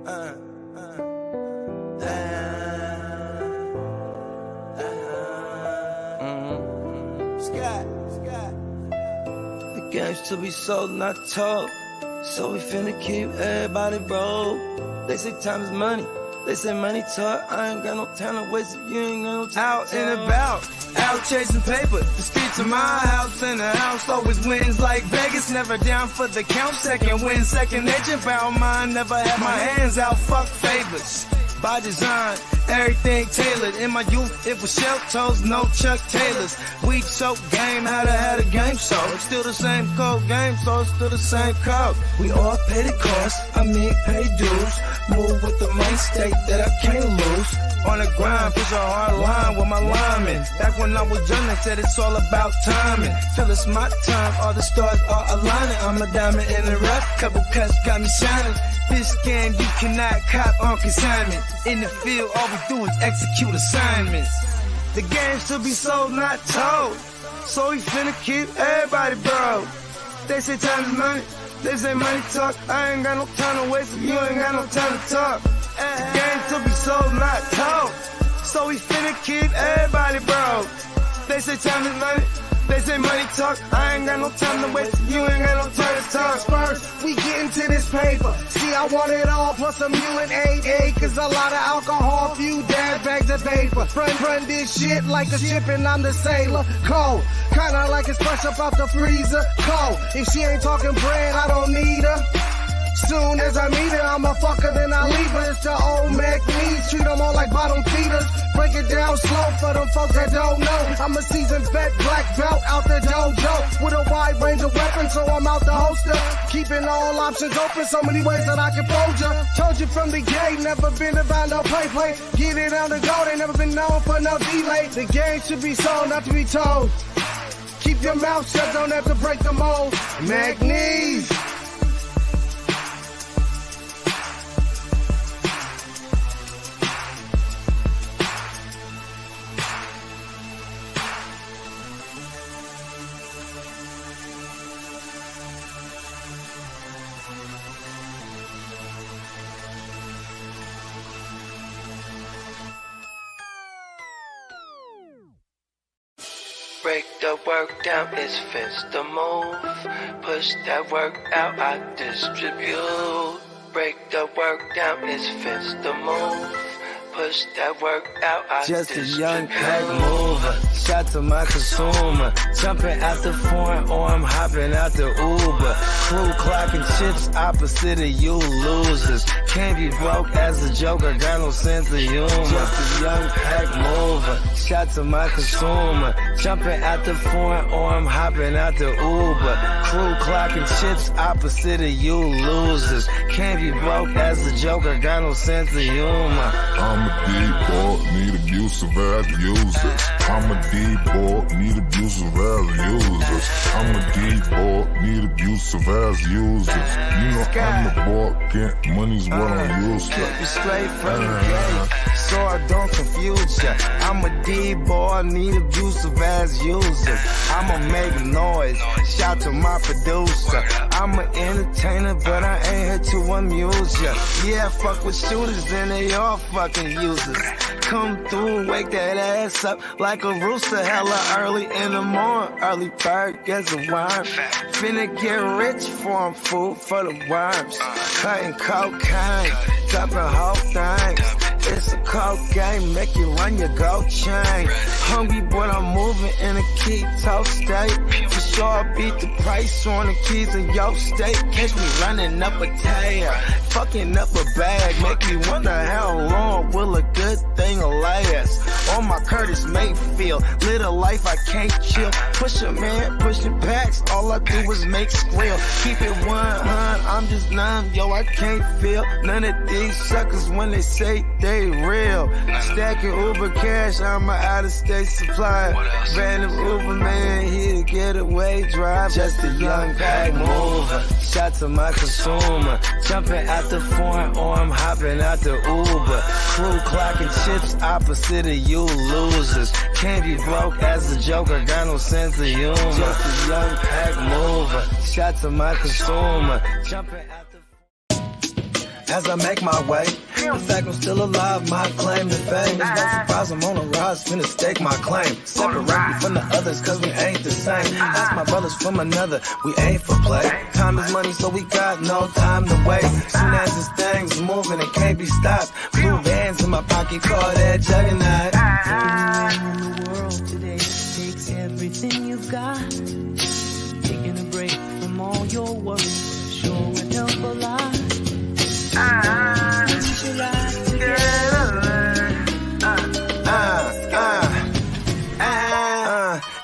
The game's to be sold, not told. So we finna keep everybody broke. They say time is money. They say money talk. I ain't got no time to waste if you ain't got no time. Out and about, out chasing paper. The streets of my house and the house always wins like Vegas. Never down for the count. Second win, second nature. Found mine. Never had my hands out. Fuck favors. By design, everything tailored. In my youth, it was shell toes, no Chuck Taylors. Weak soap game, had a game, so it's still the same code game, so it's still the same code. We all pay the cost, pay dues. Move with the mind state that I can't lose. On the grind, push a hard line with my linemen. Back when I was young, they said it's all about timing. Till it's my time, all the stars are aligning. I'm a diamond in the rough, couple cuts got me shining. This game you cannot cop on consignment. In the field, all we do is execute assignments. The game's to be sold, not told. So we finna keep everybody broke. They say time is money, they say money talk. I ain't got no time to waste if you ain't got no time to talk. The game's to be sold, not told. So we finna keep everybody broke. They say time is money, they say money talk. I ain't got no time to waste if you ain't got no time to talk. First, we get into this paper. See, I want it all, plus some UNDERDOG acres, a lot of alcohol, few dad bags of paper. Run this shit like a ship and I'm the sailor. Cold, kinda like it's fresh up out the freezer. Cold, if she ain't talking bread, I don't need her. Soon as I meet her, I'm a fucker, then I leave her. It's the old Mac knees, treat them all like bottom feeders. Break it down slow for them folks that don't know. I'm a seasoned vet, black belt out the dojo. With a wide range of weapons, so I'm out the holster. Keeping all options open, so many ways that I can fold ya. Told you from the gate, never been about no play. Get it on the go, they never been known for no delay. The game should be sold, not to be told. Keep your mouth shut, don't have to break the mold. Mac knees. Break the work down, it's fence the move. Push that work out, I distribute. Break the work down, it's fence the move. Push that work out, I just distribute. A young pack mover, shot to my consumer. Jumping out the foreign or I'm hopping out the Uber. Crew clocking chips opposite of you losers. Can't be broke as a joker, got no sense of humor. Just a young pack mover, shot to my consumer. Jumping out the foreign or I'm hopping out the Uber. Crew clocking chips opposite of you losers. Can't be broke as a joker, got no sense of humor. I'm a D-boy, need abusive as users. I'm a D-boy, need abusive as users. I'm a D-boy, need abusive as users. You know I'm the boy, get money's what I'm used to. Keep you straight from the gate, so I don't confuse ya. I'm a D-boy, need abusive as users. I'ma make noise, shout to my producer. I'm an entertainer, but I ain't here to amuse ya. Yeah, fuck with shooters and they all fucking users. Come through and wake that ass up like a rooster, hella early in the morning. Early bird gets a worm. Finna get rich for 'em, food for the worms. Cutting cocaine, dumping whole things. It's a cold game, make you run your gold chain. Hungry, but I'm moving in a keto state. For sure, I beat the price on the keys in your state. Catch me running up a tail, fucking up a bag. Make me wonder how long will a good thing last. On my Curtis Mayfield, live a life I can't chill. Push a man, pushing packs, all I do is make squeal. Keep it 100, I'm just numb, yo, I can't feel none of these suckers when they say they real. Stacking Uber cash, I'm an out-of-state supplier. Random Uber man, here to get away drive. Just a young pack mover, shot to my consumer. Jumping out the foreign or I'm hopping out the Uber. Crew clocking chips opposite of you losers. Can't be broke as a joker, got no sense of humor. Just a young pack mover, shot to my consumer. Jumping out the as I make my way. The fact I'm still alive, my claim to fame. It's no surprise I'm on a rise, finna stake my claim. Separate me from the others, cause we ain't the same. Ask my brothers from another, we ain't for play. Time is money, so we got no time to waste. Soon as this thing's moving, it can't be stopped. Blue bands in my pocket, call that juggernaut. In the world today takes everything you've got. Taking a break from all your worries sure would help a lot. Get your life together.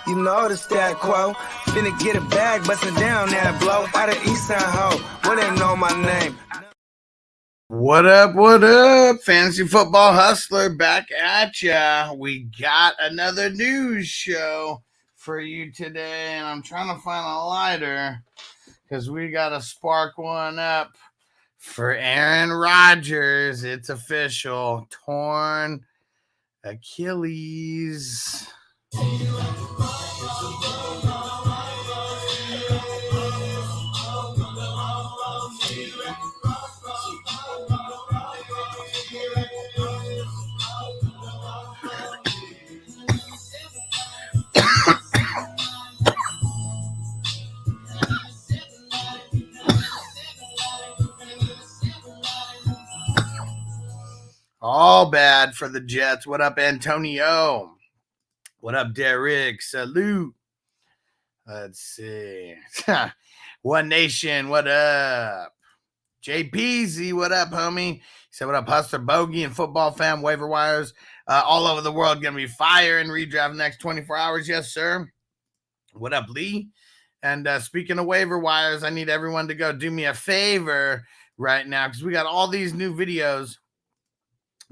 You know the stat quo. Finna get a bag, bustin' down that blow. Out of East Side Ho, where they know my name. What up, Fantasy Football Hustler back at ya. We got another news show for you today, and I'm trying to find a lighter because we got to spark one up for Aaron Rodgers. It's official. Torn Achilles. All bad for the Jets. What up, Antonio? What up, Derek? Salute. Let's see. One Nation, what up? JPZ, what up, homie? He said, what up, Hustler, Bogey, and football fam, waiver wires all over the world. Going to be fire and redraft the next 24 hours. Yes, sir. What up, Lee? And speaking of waiver wires, I need everyone to go do me a favor right now because we got all these new videos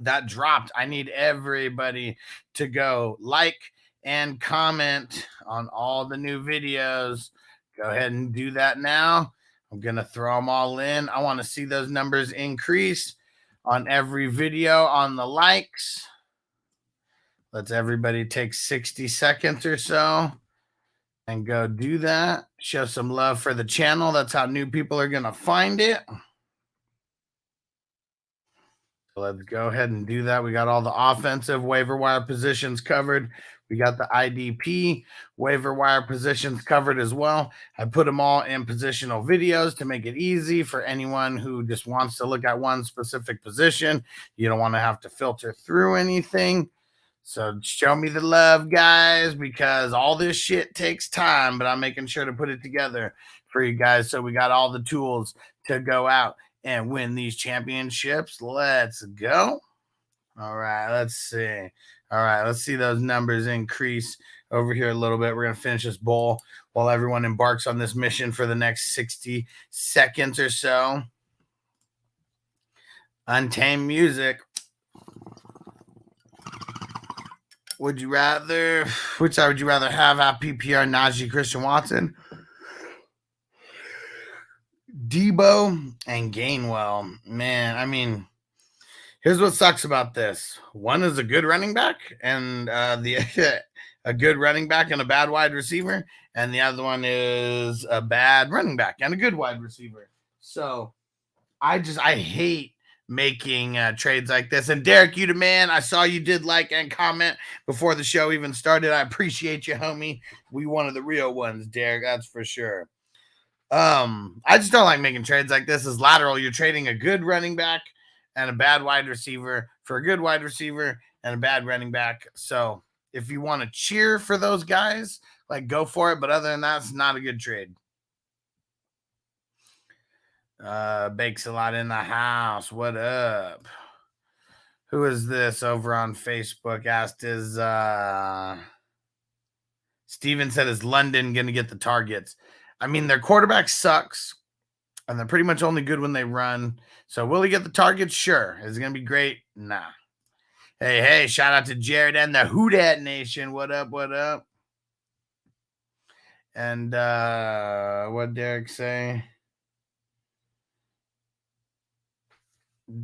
that dropped. I need everybody to go like and comment on all the new videos. Go ahead and do that now. I'm going to throw them all in. I want to see those numbers increase on every video on the likes. Let's everybody take 60 seconds or so and go do that. Show some love for the channel. That's how new people are going to find it. Let's go ahead and do that. We got all the offensive waiver wire positions covered. We got the IDP waiver wire positions covered as well. I put them all in positional videos to make it easy for anyone who just wants to look at one specific position. You don't want to have to filter through anything. So show me the love, guys, because all this shit takes time, but I'm making sure to put it together for you guys. So we got all the tools to go out and win these championships. Let's go. All right, let's see. All right, let's see those numbers increase over here a little bit. We're going to finish this bowl while everyone embarks on this mission for the next 60 seconds or so. Untamed music. Which side would you rather have at PPR, Najee, Christian Watson, Debo, and Gainwell? Man, I mean, here's what sucks about this. One is a good running back and a good running back and a bad wide receiver. And the other one is a bad running back and a good wide receiver. So I hate making trades like this. And Derek, you the man. I saw you did like and comment before the show even started. I appreciate you, homie. We one of the real ones, Derek. That's for sure. I just don't like making trades like this. As lateral, you're trading a good running back and a bad wide receiver for a good wide receiver and a bad running back. So if you want to cheer for those guys, like, go for it. But other than that, it's not a good trade. Bakes a lot in the house. What up? Who is this over on Facebook? Asked is Steven said, is London going to get the targets? I mean, their quarterback sucks, and they're pretty much only good when they run. So will he get the targets? Sure. Is it going to be great? Nah. Hey, shout out to Jared and the Who Dat Nation. What up? And what Derek say?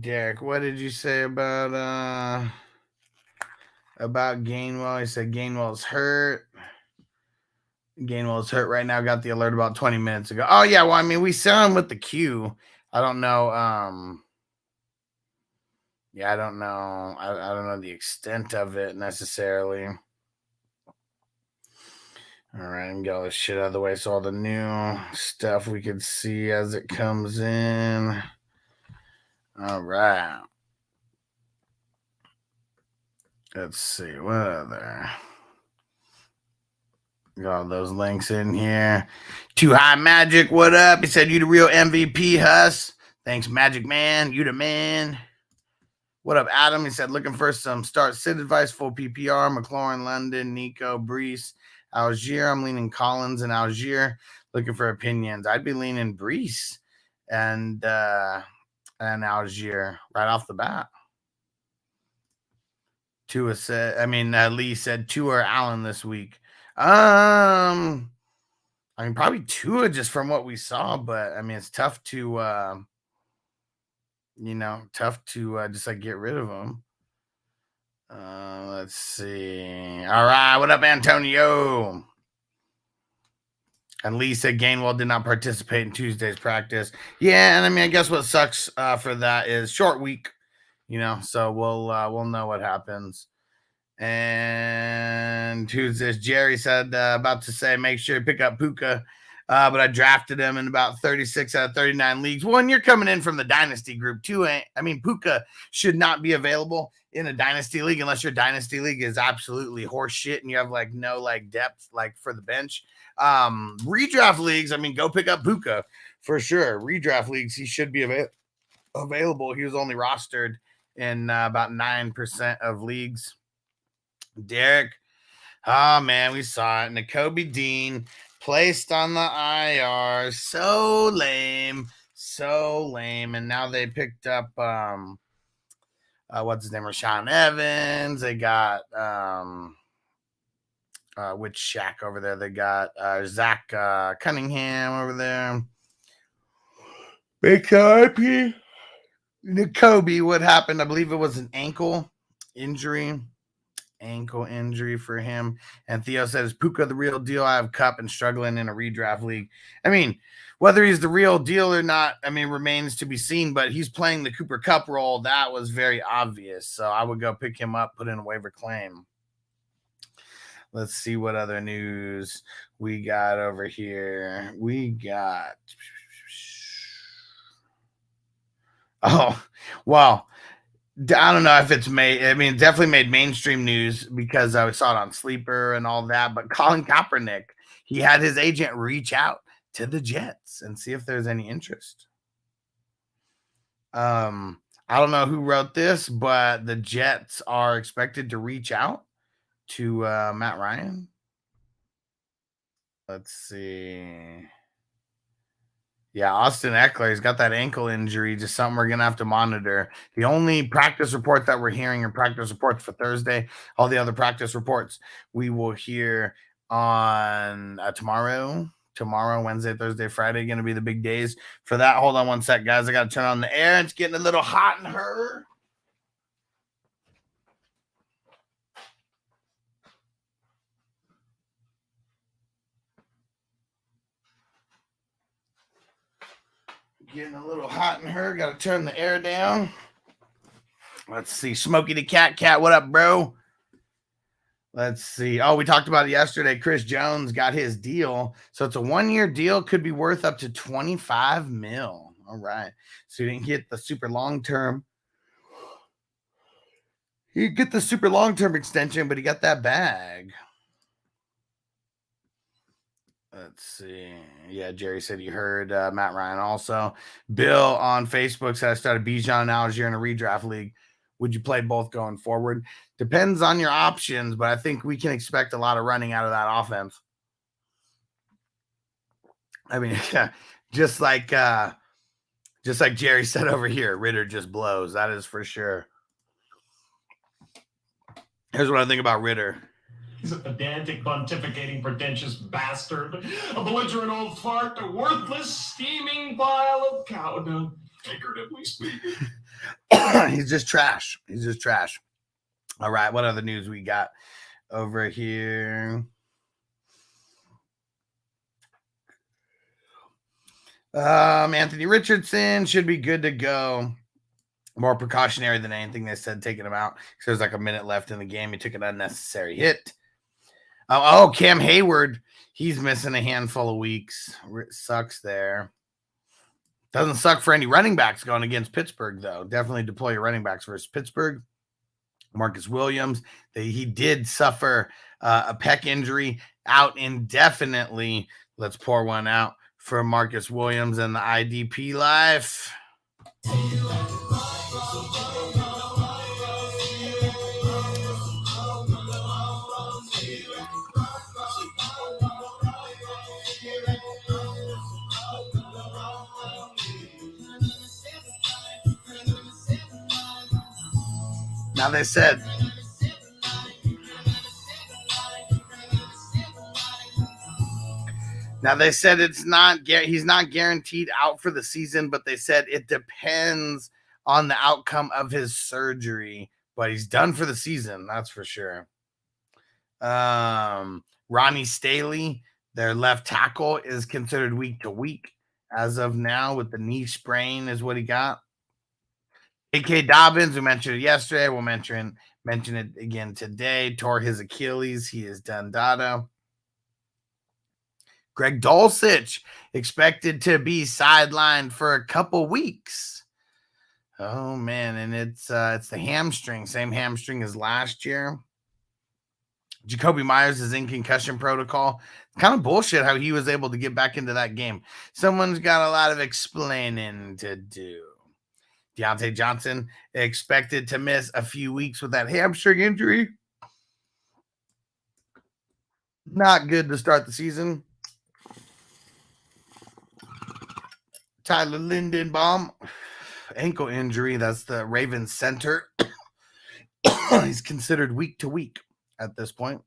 Derek, what did you say about Gainwell? He said Gainwell's hurt. Gainwell's hurt right now. Got the alert about 20 minutes ago. Oh, yeah. Well, I mean, we saw him with the Q. I don't know. Yeah, I don't know. I don't know the extent of it necessarily. All right, and get all this shit out of the way so all the new stuff we can see as it comes in. All right. Let's see. What other? Got all those links in here. Too High Magic, what up? He said, you the real MVP, Huss. Thanks, Magic Man. You the man. What up, Adam? He said, looking for some start sit advice, full PPR, McLaurin, London, Nico, Brees, Algier. I'm leaning Collins and Algier. Looking for opinions. I'd be leaning Brees and Algier right off the bat. Tua said, Lee said Tua or Allen this week. Probably Tua just from what we saw, but it's tough to just like get rid of him. Let's see. All right, what up, Antonio? And Lee said Gainwell did not participate in Tuesday's practice. Yeah, and I guess what sucks for that is short week, so we'll know what happens. And who's this? Jerry said about to say make sure you pick up Puka, but I drafted him in about 36 out of 39 leagues. Well, and you're coming in from the dynasty group too. Puka should not be available in a dynasty league unless your dynasty league is absolutely horse shit and you have no depth for the bench. Redraft leagues, go pick up Puka for sure. Redraft leagues, he should be available. He was only rostered in about 9% of leagues. Derek, oh man, we saw it. Nakobe Dean placed on the IR. So lame. And now they picked up what's his name? Rashaan Evans. They got which Shaq over there? They got Zach Cunningham over there. Big IP. Nakobe, what happened? I believe it was an ankle injury for him. And Theo says, Puka the real deal? I have Cup and struggling in a redraft league. Whether he's the real deal or not, remains to be seen, but he's playing the Cooper Cup role. That was very obvious. So I would go pick him up, put in a waiver claim. Let's see what other news we got over here. We got, I don't know if it's made. It definitely made mainstream news because I saw it on Sleeper and all that. But Colin Kaepernick, he had his agent reach out to the Jets and see if there's any interest. I don't know who wrote this, but the Jets are expected to reach out to Matt Ryan. Let's see. Yeah, Austin Eckler, he's got that ankle injury, just something we're going to have to monitor. The only practice report that we're hearing are practice reports for Thursday. All the other practice reports we will hear on tomorrow. Tomorrow, Wednesday, Thursday, Friday, going to be the big days for that. Hold on one sec, guys. I got to turn on the air. It's getting a little hot in her. Getting a little hot in her. Got to turn the air down. Let's see. Smokey the Cat. What up, bro? Let's see. Oh, we talked about it yesterday. Chris Jones got his deal. So it's a 1-year deal. Could be worth up to $25 million. All right. So he didn't get the super long-term. He get the super long-term extension, but he got that bag. Let's see. Yeah, Jerry said he heard Matt Ryan also. Bill on Facebook said I started Bijan and Algier in a redraft league. Would you play both going forward? Depends on your options, but I think we can expect a lot of running out of that offense. Just like Jerry said over here, Ritter just blows. That is for sure. Here's what I think about Ritter. He's a pedantic, pontificating, pretentious bastard, a belligerent old fart, a worthless, steaming pile of cow dung, figuratively speaking. He's just trash. All right, what other news we got over here? Anthony Richardson should be good to go. More precautionary than anything. They said taking him out because there's like a minute left in the game. He took an unnecessary hit. Cam Hayward, he's missing a handful of weeks. Sucks there. Doesn't suck for any running backs going against Pittsburgh, though. Definitely deploy your running backs versus Pittsburgh. Marcus Williams, he did suffer a pec injury, out indefinitely. Let's pour one out for Marcus Williams and the IDP life. Now they said he's not guaranteed out for the season, but they said it depends on the outcome of his surgery. But he's done for the season, that's for sure. Ronnie Staley, their left tackle, is considered week to week as of now with the knee sprain is what he got. A.K. Dobbins, we mentioned it yesterday. We'll mention it again today. Tore his Achilles. He is done dado. Greg Dulcich expected to be sidelined for a couple weeks. Oh, man, and it's the hamstring. Same hamstring as last year. Jacoby Myers is in concussion protocol. Kind of bullshit how he was able to get back into that game. Someone's got a lot of explaining to do. Deontay Johnson expected to miss a few weeks with that hamstring injury. Not good to start the season. Tyler Lindenbaum, ankle injury. That's the Ravens center. He's considered week to week at this point.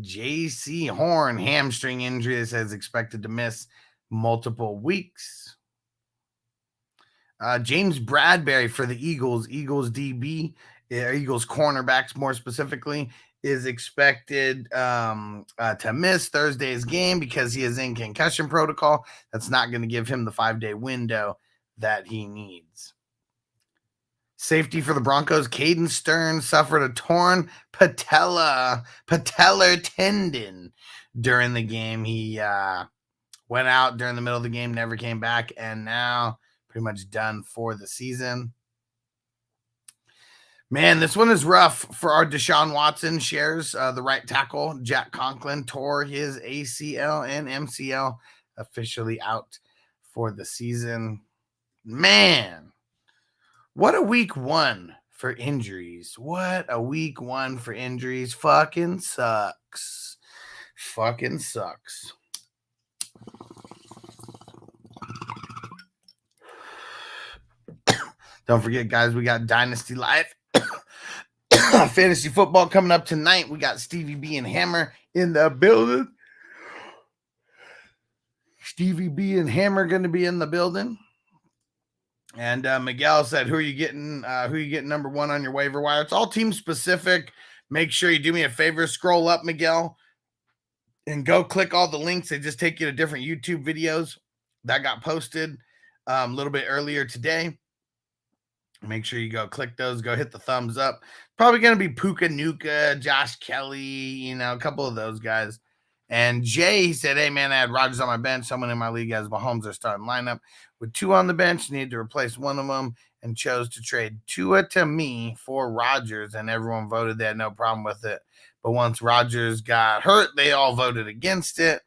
J.C. Horn, hamstring injury, is expected to miss multiple weeks. James Bradbury for the Eagles DB, Eagles cornerbacks more specifically, is expected to miss Thursday's game because he is in concussion protocol. That's not going to give him the 5-day window that he needs. Safety for the Broncos, Caden Stearns suffered a torn patellar tendon during the game. He went out during the middle of the game, never came back, and now pretty much done for the season. Man, this one is rough for our Deshaun Watson shares. The right tackle, Jack Conklin, tore his ACL and MCL, officially out for the season. Man, what a week one for injuries. What a week one for injuries. Fucking sucks. Fucking sucks. Don't forget, guys, we got Dynasty Live. Fantasy football coming up tonight. We got Stevie B and Hammer in the building. Stevie B and Hammer going to be in the building. And Miguel said, who are you getting number one on your waiver wire? It's all team specific. Make sure you do me a favor. Scroll up, Miguel, and go click all the links. They just take you to different YouTube videos that got posted a little bit earlier today. Make sure you go click those. Go hit the thumbs up. Probably going to be Puka Nuka, Josh Kelly, a couple of those guys. And Jay said, hey, man, I had Rodgers on my bench. Someone in my league has Mahomes are starting lineup. With 2 on the bench, needed to replace one of them and chose to trade Tua to me for Rodgers. And everyone voted they had no problem with it. But once Rodgers got hurt, they all voted against it.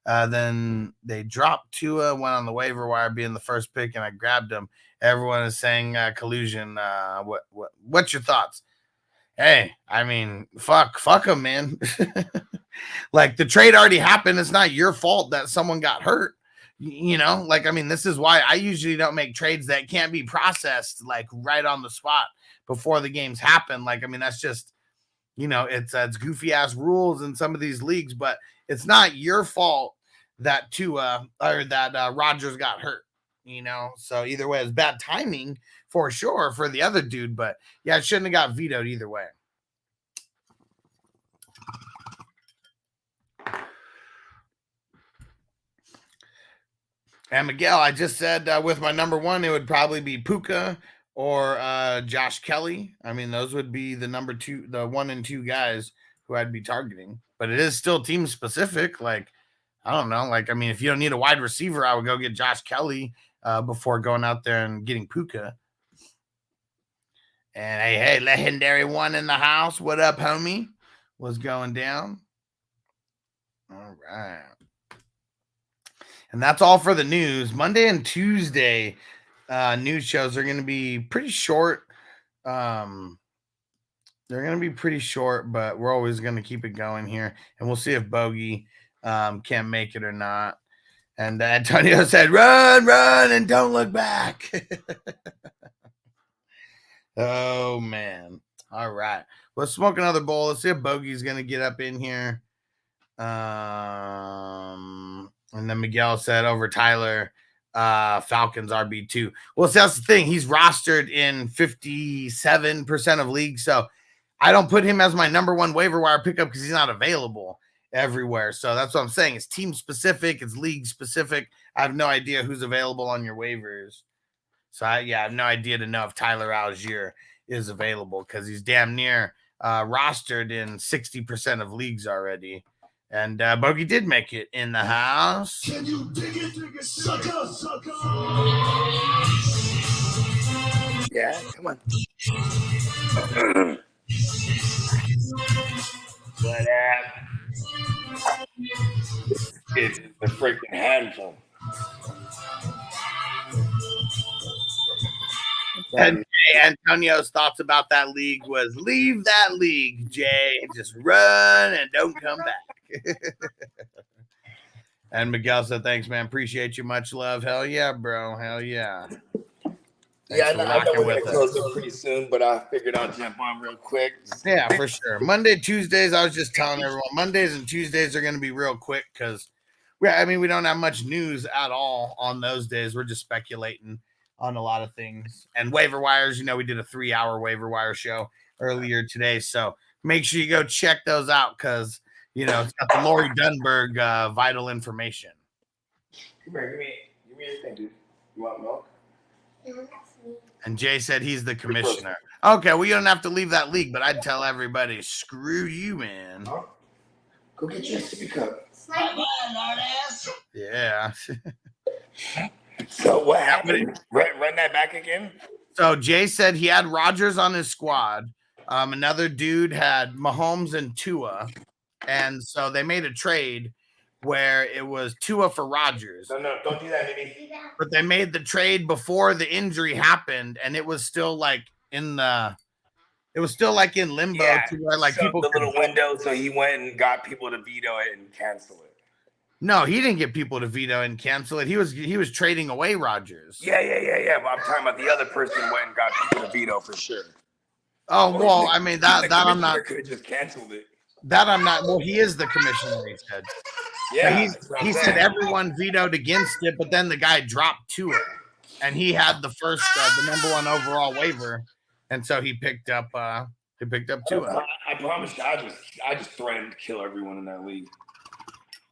Then they dropped Tua, went on the waiver wire being the first pick, and I grabbed him. Everyone is saying collusion. What's your thoughts? Hey, I mean, fuck him, man. Like, the trade already happened. It's not your fault that someone got hurt. This is why I usually don't make trades that can't be processed like right on the spot before the games happen. That's just, it's goofy ass rules in some of these leagues, but it's not your fault that Rodgers got hurt. So either way, it's bad timing for sure for the other dude, but yeah, it shouldn't have got vetoed either way. And Miguel, I just said with my number one, it would probably be Puka or Josh Kelly. I mean, those would be the number 2, the 1 and 2 guys who I'd be targeting. But it is still team specific. Like, I don't know. Like, I mean, if you don't need a wide receiver, I would go get Josh Kelly before going out there and getting Puka. And hey, legendary one in the house. What up, homie? What's going down? All right. And that's all for the news. Monday and Tuesday news shows are going to be pretty short. They're going to be pretty short, but we're always going to keep it going here. And we'll see if Bogey can make it or not. And Antonio said, run, and don't look back. Oh, man. All right. Let's smoke another bowl. Let's see if Bogey's going to get up in here. And then Miguel said over Tyler, Falcons RB2. Well, see, that's the thing. He's rostered in 57% of leagues. So I don't put him as my number 1 waiver wire pickup because he's not available everywhere. So that's what I'm saying. It's team specific. It's league specific. I have no idea who's available on your waivers. So I have no idea to know if Tyler Algier is available because he's damn near rostered in 60% of leagues already. And Bogey did make it in the house. Can you dig it, sucker, sucker? Yeah, come on. But it's a freaking handful. And Antonio's thoughts about that league was leave that league, Jay. Just run and don't come back. And Miguel said, thanks, man. Appreciate you. Much love. Hell yeah, bro. Hell yeah. Yeah, I know we're going to close up pretty soon, but I figured I'd jump on real quick. Yeah, for sure. Monday, Tuesdays, I was just telling everyone, Mondays and Tuesdays are going to be real quick because, we don't have much news at all on those days. We're just speculating on a lot of things. And waiver wires, we did a 3-hour waiver wire show earlier today. So make sure you go check those out because, it's got the Lori Dunberg vital information. Come here, give me your thing, dude. You want milk? And Jay said he's the commissioner. Okay, well, you don't have to leave that league, but I'd tell everybody, screw you, man. Oh. Go get your sippy cup. Yeah. So what happened? Run that back again? So Jay said he had Rodgers on his squad. Another dude had Mahomes and Tua. And so they made a trade where it was Tua for Rodgers. No, don't do that, baby. But they made the trade before the injury happened, and it was still like in limbo to where like so people the little window. So he went and got people to veto it and cancel it. No, he didn't get people to veto and cancel it. He was trading away Rodgers. Yeah. But I'm talking about the other person went and got people to veto for sure. Oh well, I mean that I'm not. Could have just canceled it. That I'm not. Well, he is the commissioner. He said. Yeah, he said everyone vetoed against it, but then the guy dropped to it, and he had the first, the number 1 overall waiver, and so he picked up Tua. I promise you, I just threatened to kill everyone in that league,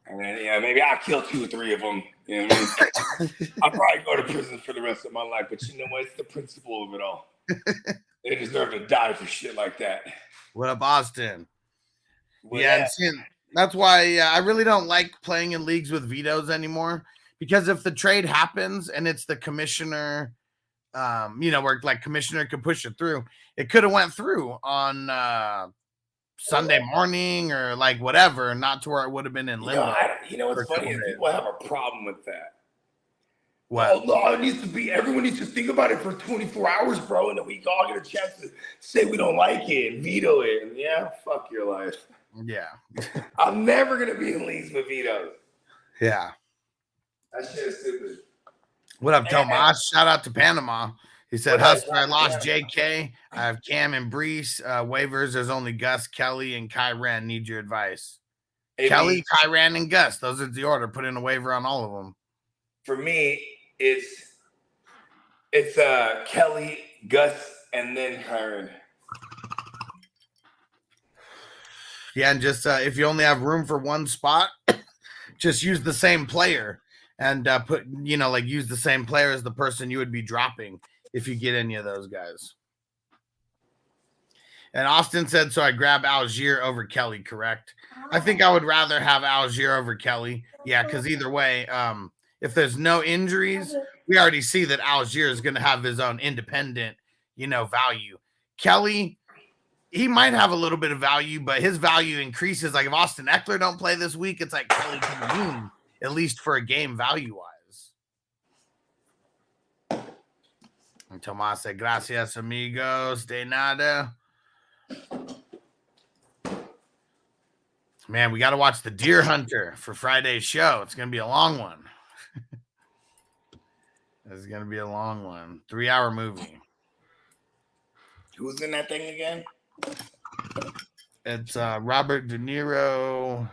and then maybe I'll kill 2 or 3 of them. You know what I mean? I'll probably go to prison for the rest of my life, but you know what? It's the principle of it all. They deserve to die for shit like that. What up, Austin? Well, yeah. That's why I really don't like playing in leagues with vetoes anymore, because if the trade happens and it's the commissioner, where like commissioner could push it through, it could have went through on Sunday morning or like whatever, not to where it would have been in limbo. What's funny is people have a problem with that. What? Well, everyone needs to think about it for 24 hours, bro, and then we all get a chance to say we don't like it and veto it. And fuck your life. Yeah. I'm never going to be in leagues with vetoes. Yeah. That shit is stupid. What up, Tomas? Shout out to Panama. He said, Hustler, I lost JK. I have Cam and Brees. Waivers, there's only Gus, Kelly, and Kyran. Need your advice. Kelly, Kyran, and Gus. Those are the order. Put in a waiver on all of them. For me, it's Kelly, Gus, and then Kyran. Yeah, and just if you only have room for one spot, just use the same player and use the same player as the person you would be dropping if you get any of those guys. And Austin said, so I grab Algier over Kelly, correct? I think I would rather have Algier over Kelly. Yeah, because either way, if there's no injuries, we already see that Algier is going to have his own independent, value. Kelly, he might have a little bit of value, but his value increases. Like if Austin Eckler don't play this week, it's like Kelly can win, at least for a game value-wise. And Tomas said, gracias, amigos, de nada. Man, we got to watch The Deer Hunter for Friday's show. It's going to be a long one. It's going to be a long one. 3-hour movie. Who's in that thing again? It's Robert De Niro.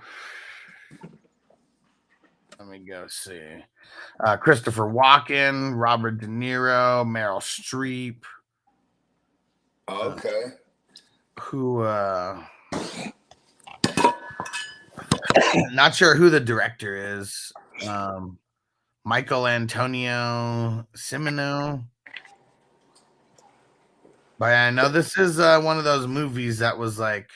Let me go see. Christopher Walken, Robert De Niro, Meryl Streep. Okay. Not sure who the director is. Michael Antonio Cimino. But I know this is one of those movies that was like,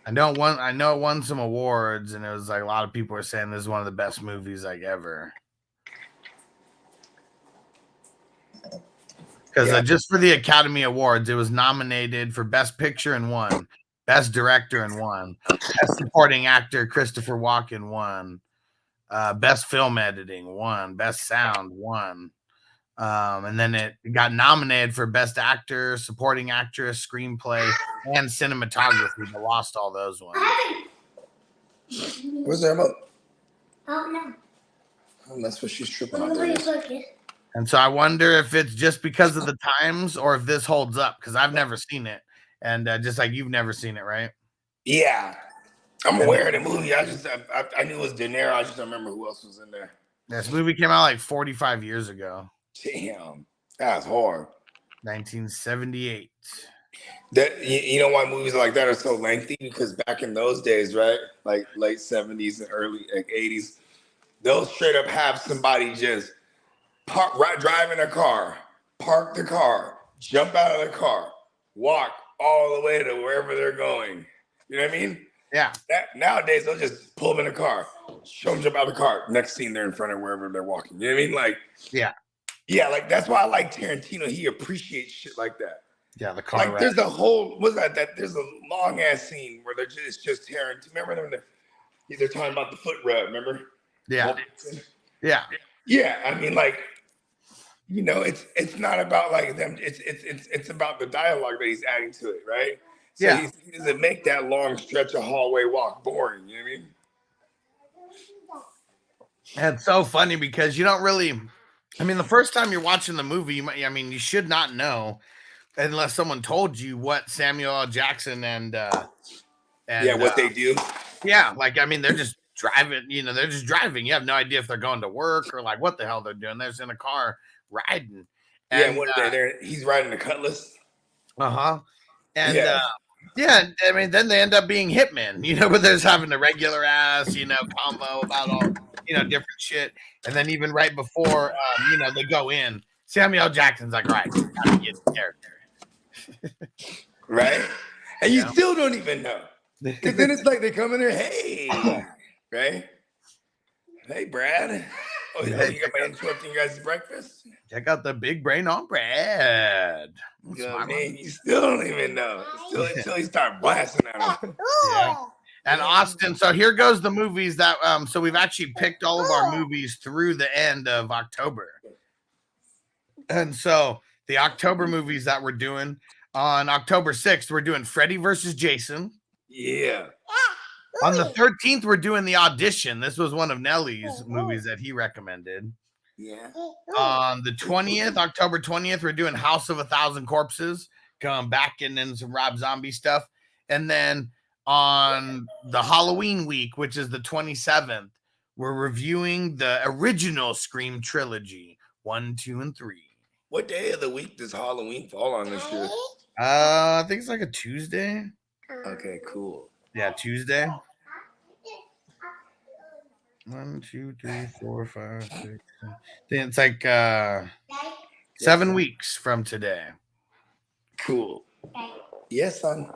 I know it won some awards, and it was like a lot of people are saying this is one of the best movies like ever. Because just for the Academy Awards, it was nominated for Best Picture and won, Best Director and won, Best Supporting Actor Christopher Walken won, Best Film Editing won, Best Sound won, and then it got nominated for Best Actor, Supporting Actress, Screenplay, and Cinematography, but lost all those ones. What's that about? Oh no. Oh, that's what she's tripping on. There. And so I wonder if it's just because of the times or if this holds up, because I've never seen it. And just like you've never seen it, right? Yeah. I'm aware of the movie. I knew it was De Niro. I just don't remember who else was in there. This movie came out like 45 years ago. Damn. That's hard. 1978. That you know why movies like that are so lengthy? Because back in those days, right? Like late 70s and early 80s, they'll straight up have somebody just drive in a car, park the car, jump out of the car, walk all the way to wherever they're going. You know what I mean? Yeah. Nowadays, they'll just pull them in a car, show them jump out of the car. Next scene, they're in front of wherever they're walking. You know what I mean? Like, yeah, like that's why I like Tarantino. He appreciates shit like that. Yeah, the car. Like, ride. there's a whole there's a long ass scene where they're just Tarantino. Remember them? They're talking about the foot rub. Remember? Yeah. Yeah. Yeah. I mean, like, you know, it's not about like them. It's about the dialogue that he's adding to it, right? So yeah. He doesn't make that long stretch of hallway walk boring. You know what I mean? And it's so funny because you don't really. I mean, the first time you're watching the movie, you should not know unless someone told you what Samuel L. Jackson and what they do. Yeah, like they're just driving. They're just driving. You have no idea if they're going to work or like what the hell they're doing. They're just in a car riding. And, what are they? He's riding a Cutlass. And then they end up being hitmen. But they're just having the regular ass, combo about all, different shit. And then even right before, they go in, Samuel L. Jackson's like, right, gotta get the character. Right? And you still don't even know. Because then it's like they come in there, hey, right? Hey, Brad. Oh, you got my interrupting you guys' breakfast? Check out the big brain on Brad. You still don't even know. Until you start blasting at him. Yeah. And Austin, so here goes the movies that so we've actually picked all of our movies through the end of October. And so the October movies that we're doing on October 6th, we're doing Freddy versus Jason. Yeah. On the 13th, we're doing The Audition. This was one of Nelly's movies that he recommended. Yeah. On the 20th, October 20th, we're doing House of 1,000 Corpses, going back and then some Rob Zombie stuff. And then on the Halloween week, which is the 27th, we're reviewing the original Scream trilogy, 1, 2, and 3. What day of the week does Halloween fall on this year? I think it's like a Tuesday. Okay, cool. Yeah, Tuesday. 1, 2, 3, 4, 5, 6, 7. Then it's like 7 weeks from today. Cool. Yes, son.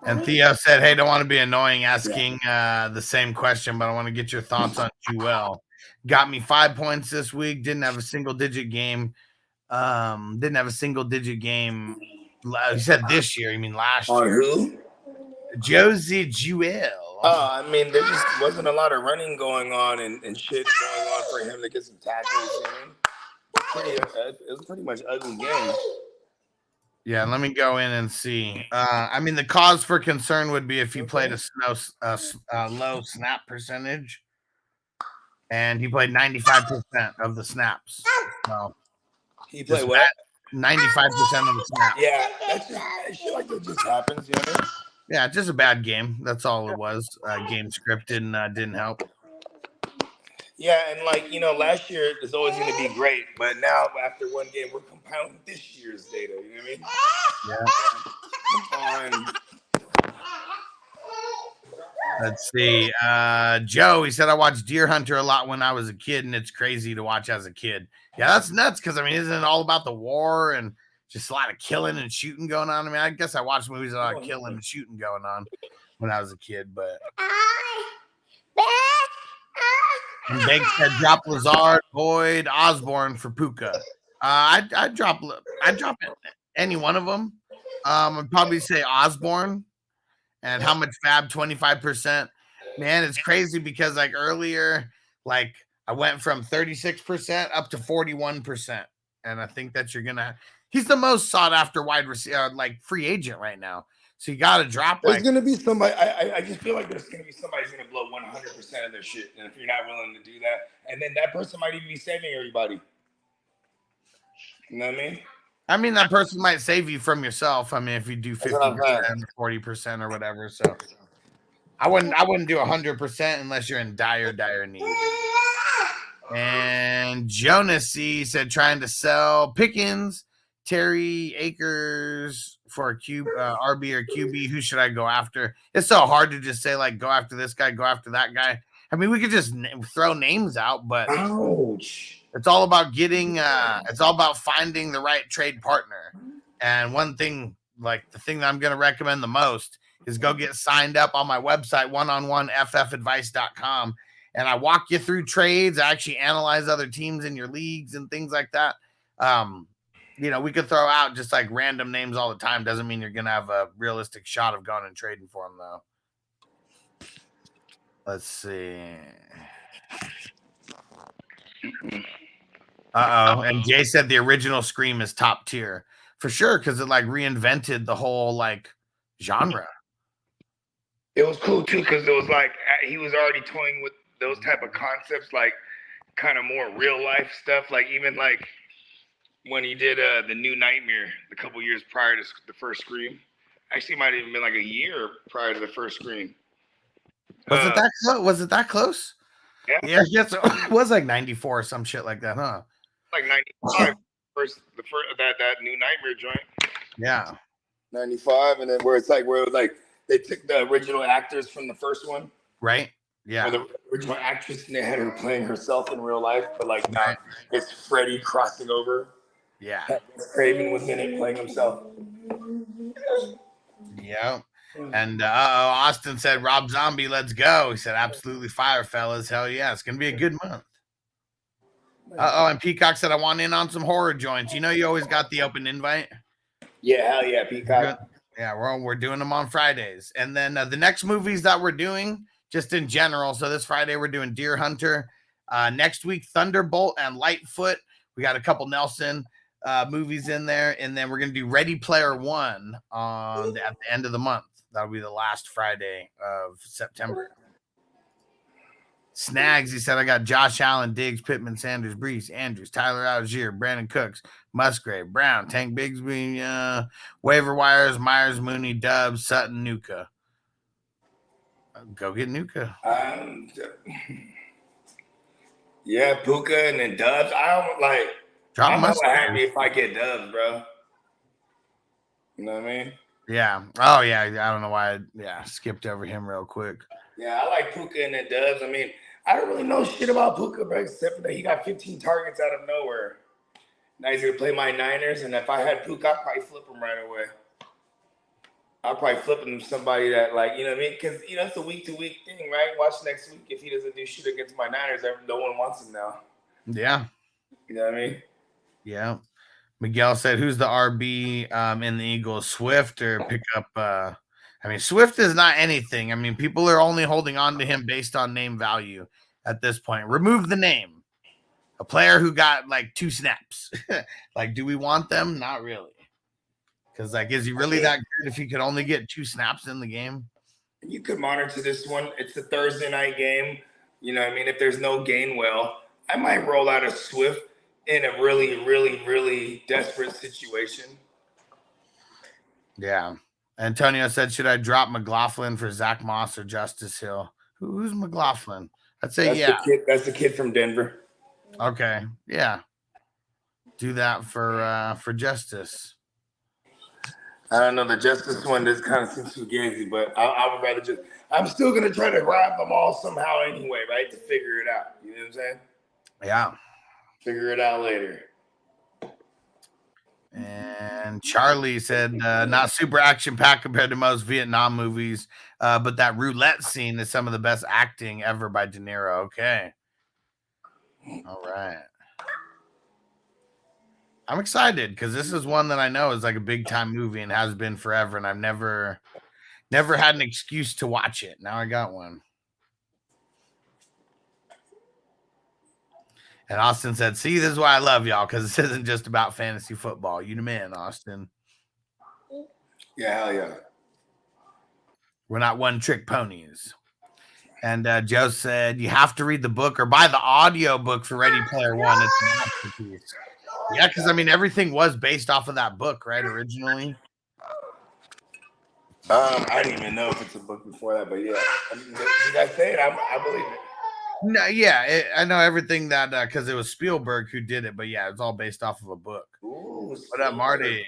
And Theo said, hey, don't want to be annoying asking the same question, but I want to get your thoughts on Jewel. Got me 5 points this week. Didn't have a single digit game. Didn't have a single digit game. He said this year. You mean last year? On who? Josie Jewel. Oh, I mean, there just wasn't a lot of running going on and shit going on for him to get some tackles. It was pretty much ugly game. Yeah, let me go in and see. I mean, the cause for concern would be if he played a low snap percentage, and he played 95% of the snaps. So he played what? 95% of the snaps. Yeah, that's just, shit like that just happens, you know. Yeah, just a bad game. That's all it was. Game script didn't help. Yeah, and like, you know, last year it's always going to be great, but now after one game, we're compounding this year's data. You know what I mean? Yeah. Let's see. Joe, he said I watched Deer Hunter a lot when I was a kid, and it's crazy to watch as a kid. Yeah, that's nuts because I mean, isn't it all about the war and just a lot of killing and shooting going on? I mean, I guess I watched movies with a lot of killing and shooting going on when I was a kid, but. And Bank said drop Lazard, Boyd, Osborne for Puka. I'd drop any one of them. I'd probably say Osborne. And how much fab? 25%. Man, it's crazy because like earlier, like I went from 36% up to 41%. And I think that he's the most sought after wide receiver, like free agent right now. So you got to drop. There's going to be somebody. I just feel like there's going to be somebody who's going to blow 100% of their shit. And if you're not willing to do that, and then that person might even be saving everybody. You know what I mean? I mean, that person might save you from yourself. I mean, if you do 50%, 40% or whatever. So I wouldn't do 100% unless you're in dire need. And Jonas said trying to sell Pickens, Terry Akers for a RB or QB. Who should I go after? It's so hard to just say like go after this guy, go after that guy. I mean, we could just throw names out, but ouch. It's all about it's all about finding the right trade partner. And one thing, like the thing that I'm going to recommend the most is go get signed up on my website, oneononeffadvice.com. And I walk you through trades. I actually analyze other teams in your leagues and things like that. You know, we could throw out just like random names all the time. Doesn't mean you're going to have a realistic shot of going and trading for them, though. Let's see. And Jay said the original Scream is top tier for sure because it like reinvented the whole like genre. It was cool too because it was like he was already toying with those type of concepts, like kind of more real life stuff. Like even like when he did the New Nightmare a couple years prior to the first Scream. Actually, it might have even been like a year prior to the first Scream. Was it that close? Was it that close? Yeah. Yes, it was like 94 or some shit like that, huh? Like 95, that New Nightmare joint. Yeah. 95, and then where it was like they took the original actors from the first one. Right. Yeah. Or the original actress, and they had her playing herself in real life, but like now it's Freddy crossing over. Yeah. Craven was in it playing himself. Yeah. And Austin said, Rob Zombie, let's go. He said, absolutely fire, fellas. Hell yeah. It's going to be a good month. And Peacock said, I want in on some horror joints. You know, you always got the open invite. Yeah, hell yeah, Peacock. Yeah, we're doing them on Fridays. And then the next movies that we're doing, just in general. So this Friday, we're doing Deer Hunter. Next week, Thunderbolt and Lightfoot. We got a couple Nelson movies in there. And then we're going to do Ready Player One at the end of the month. That'll be the last Friday of September. Snags, he said, I got Josh Allen, Diggs, Pittman, Sanders, Brees, Andrews, Tyler Algier, Brandon Cooks, Musgrave, Brown, Tank Bigsby, waiver wires, Myers, Mooney, Dubs, Sutton, Nuka. Go get Nuka. Yeah, Puka and then Dubs. I don't like. I'm not happy if I get Dubs, bro. You know what I mean? Yeah. Oh, yeah. I don't know why I skipped over him real quick. Yeah, I like Puka and then Dubs. I mean, I don't really know shit about Puka, bro, except for that he got 15 targets out of nowhere. Now he's gonna play my Niners, and if I had Puka, I'd probably flip him right away. I'll probably flip him to somebody that, like, you know what I mean? Because, you know, it's a week-to-week thing, right? Watch next week. If he doesn't do shit against my Niners, no one wants him now. Yeah. You know what I mean? Yeah. Miguel said, who's the RB in the Eagles, Swift or pick up? I mean, Swift is not anything. I mean, people are only holding on to him based on name value at this point. Remove the name. A player who got like 2 snaps. Like, do we want them? Not really. Because, like, is he really that good if he could only get 2 snaps in the game? You could monitor this one. It's a Thursday night game. You know what I mean? If there's no Gainwell, I might roll out a Swift in a really, really, really desperate situation. Yeah. Antonio said, should I drop McLaughlin for Zach Moss or Justice Hill? Who's McLaughlin? I'd say, That's the kid from Denver. Okay. Yeah. Do that for Justice. I don't know. The Justice one just kind of seems too gazy, but I would rather just. I'm still gonna try to grab them all somehow anyway, right? To figure it out. You know what I'm saying? Yeah. Figure it out later. And Charlie said, not super action packed compared to most Vietnam movies, but that roulette scene is some of the best acting ever by De Niro. Okay. All right. I'm excited because this is one that I know is like a big time movie and has been forever, and I've never had an excuse to watch it. Now I got one. And Austin said, see, this is why I love y'all, because this isn't just about fantasy football. You the man, Austin. Yeah, hell yeah. We're not one-trick ponies. And Joe said, you have to read the book or buy the audio book for Ready Player One. It's a masterpiece. Yeah, because, I mean, everything was based off of that book, right, originally? I didn't even know if it's a book before that, but yeah. I mean, did I say it? I believe it. No, yeah, I know everything that, because it was Spielberg who did it, but yeah, it's all based off of a book. Ooh, What up, Marty?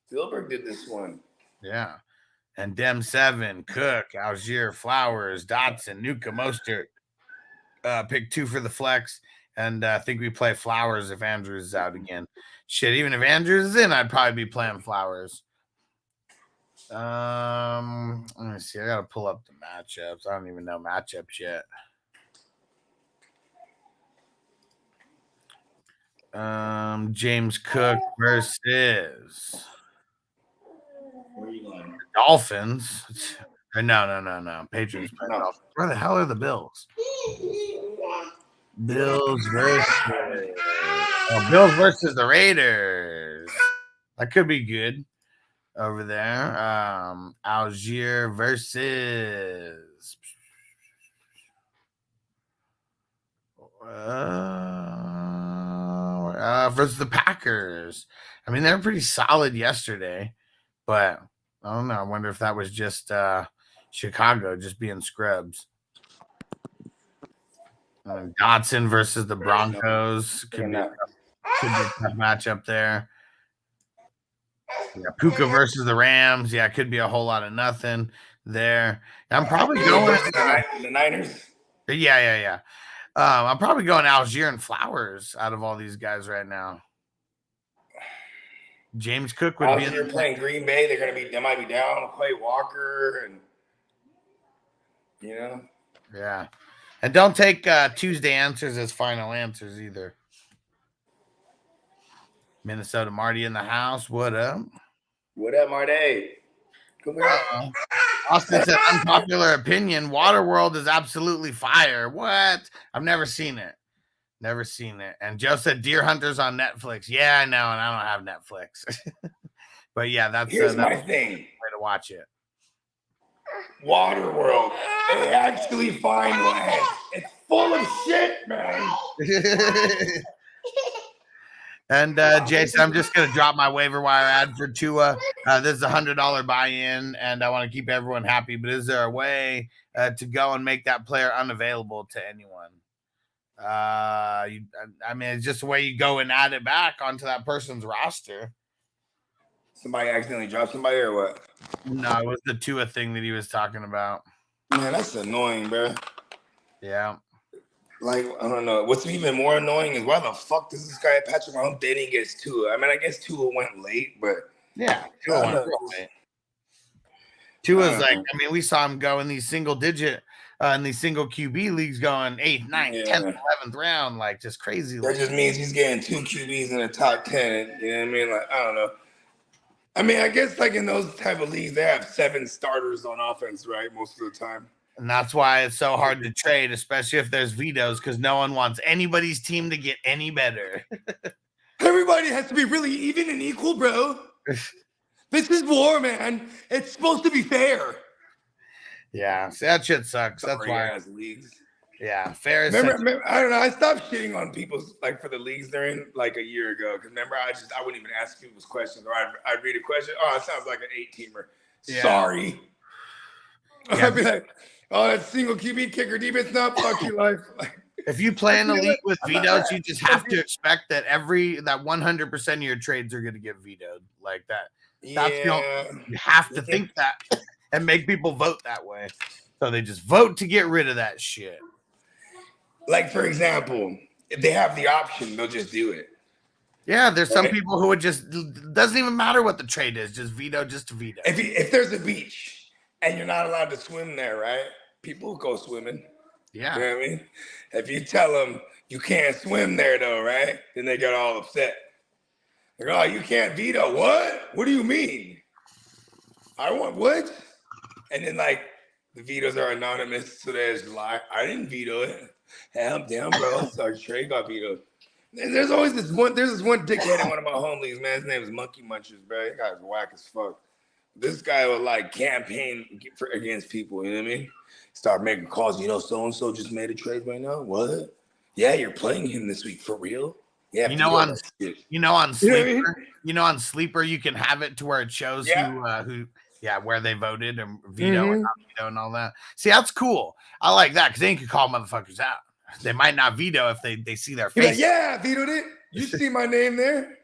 Spielberg did this one. Yeah. And Dem 7, Cook, Algier, Flowers, Dotson, Nuka, Mostert. Pick 2 for the flex. And I think we play Flowers if Andrews is out again. Shit, even if Andrews is in, I'd probably be playing Flowers. Let me see. I got to pull up the matchups. I don't even know matchups yet. James Cook versus Dolphins. No. Patriots. No. Where the hell are the Bills? Bills versus Bills versus the Raiders. That could be good over there. Algier versus versus the Packers. I mean, they're pretty solid yesterday, but I don't know. I wonder if that was just Chicago just being scrubs. Dotson versus the Broncos could be a tough matchup there. Yeah, Puka versus the Rams. Yeah, it could be a whole lot of nothing there. I'm probably going the Niners. Yeah. I'm probably going Algier and Flowers out of all these guys right now. James Cook would be. Algier playing Green Bay. They might be down. Clay Walker and Yeah. And don't take Tuesday answers as final answers either. Minnesota Marty in the house. What up? What up, Marty? Come here. Austin said, unpopular opinion. Waterworld is absolutely fire. What? I've never seen it. Never seen it. And Joe said Deer Hunters on Netflix. Yeah, I know, and I don't have Netflix. But yeah, that's my thing. Way to watch it. Waterworld. They actually find land. It's full of shit, man. And Jason, I'm just going to drop my waiver wire ad for Tua. This is a $100 buy-in, and I want to keep everyone happy. But is there a way to go and make that player unavailable to anyone? I mean, it's just a way you go and add it back onto that person's roster. Somebody accidentally dropped somebody or what? No, it was the Tua thing that he was talking about. Man, that's annoying, bro. Yeah. Like, I don't know. What's even more annoying is why the fuck does this guy Patrick Mahomes didn't get Tua? I mean, I guess Tua went late, but yeah, Tua went real late. Tua's like, I mean, we saw him go in these single digit, in these single QB leagues going 8th, 9th, 10th, 11th round, like just crazy. That just means he's getting 2 QBs in the top 10. You know what I mean? Like, I don't know. I mean, I guess like in those type of leagues, they have 7 starters on offense, right? Most of the time. And that's why it's so hard to trade, especially if there's vetoes, because no one wants anybody's team to get any better. Everybody has to be really even and equal, bro. This is war, man. It's supposed to be fair. Yeah, so that shit sucks. That's why. Leagues. Yeah, fair. Remember, I don't know. I stopped shitting on people's like for the leagues they're in like a year ago. Because remember, I wouldn't even ask people's questions, or I'd read a question. Oh, it sounds like an 8-teamer. Yeah. Sorry. Yeah. I'd be like, oh, that's single QB kicker defense. No, fuck you, life. If you play in a league with vetoes, you just have to expect that that 100% of your trades are going to get vetoed like that. That's you have to think that and make people vote that way. So they just vote to get rid of that shit. Like, for example, if they have the option, they'll just do it. Yeah, there's some people who would just, doesn't even matter what the trade is, just veto just to veto. If there's a beach and you're not allowed to swim there, right? People go swimming. Yeah. You know what I mean? If you tell them you can't swim there, though, right? Then they get all upset. Like, oh, you can't veto. What? What do you mean? I want what? And then, like, the vetoes are anonymous, so they just lie. I didn't veto it. Hey, I'm down, bro. Sorry, Trey got vetoed. And there's always this one dickhead in one of my home leagues, man. His name is Monkey Munchers, bro. That guy's whack as fuck. This guy would, like, campaign against people, you know what I mean? Start making calls. You know, so-and-so just made a trade right now. What? Yeah, you're playing him this week. For real? Yeah, on Sleeper, on Sleeper, you can have it to where it shows where they voted and veto and not veto and all that. See, that's cool. I like that because then you can call motherfuckers out. They might not veto if they see their face. Yeah, I vetoed it. You see my name there.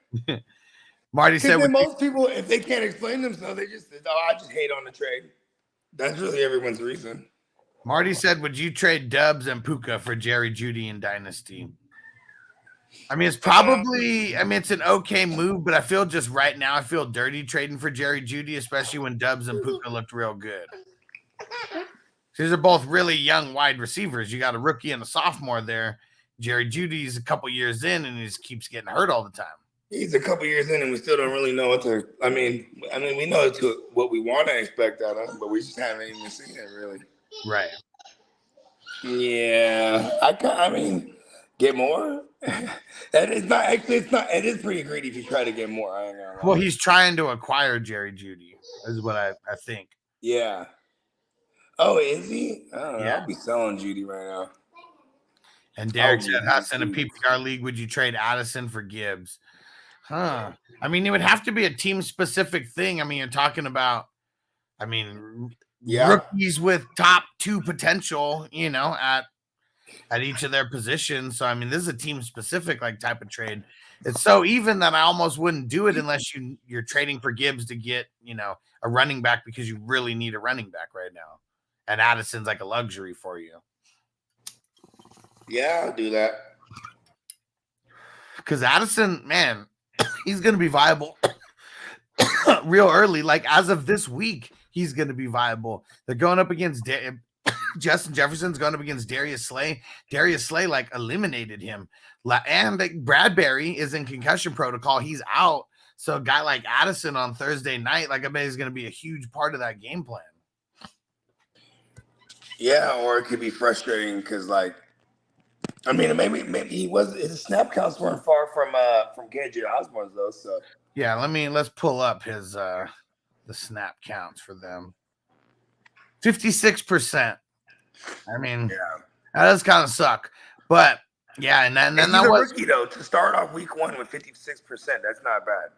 Marty said most people, if they can't explain themselves, they just I just hate on the trade. That's really everyone's reason. Marty said, would you trade Dubs and Puka for Jerry Jeudy in Dynasty? I mean, it's probably, it's an okay move, but I feel just right now, I feel dirty trading for Jerry Jeudy, especially when Dubs and Puka looked real good. These are both really young wide receivers. You got a rookie and a sophomore there. Jerry Judy's a couple years in, and he just keeps getting hurt all the time. He's a couple years in, and we still don't really know what to. I mean, we know what we want to expect out of him, but we just haven't even seen it really. Right. Yeah, get more. It is pretty greedy if you try to get more. I ain't gonna lie. Well, he's trying to acquire Jerry Jeudy, is what I think. Yeah. Oh, is he? I don't know. Yeah. I'll be selling Jeudy right now. And Derek said, Huss, in a PPR league, would you trade Addison for Gibbs? Huh. I mean, it would have to be a team-specific thing. I mean, you're talking about, rookies with top 2 potential, at each of their positions. So, this is a team-specific type of trade. It's so even that I almost wouldn't do it unless you're trading for Gibbs to get, a running back because you really need a running back right now. And Addison's like a luxury for you. Yeah, I'll do that. Because Addison, man, he's going to be viable real early. Like, as of this week, he's going to be viable. They're going up against Justin Jefferson's going up against Darius Slay. Darius Slay, eliminated him. And Bradbury is in concussion protocol. He's out. So a guy like Addison on Thursday night, I bet he's going to be a huge part of that game plan. Yeah, or it could be frustrating because, maybe his snap counts weren't far from KJ Osborne's though. So yeah, let's pull up his the snap counts for them. 56%. That does kind of suck, but yeah, and then that was rookie though to start off week 1 with 56%. That's not bad.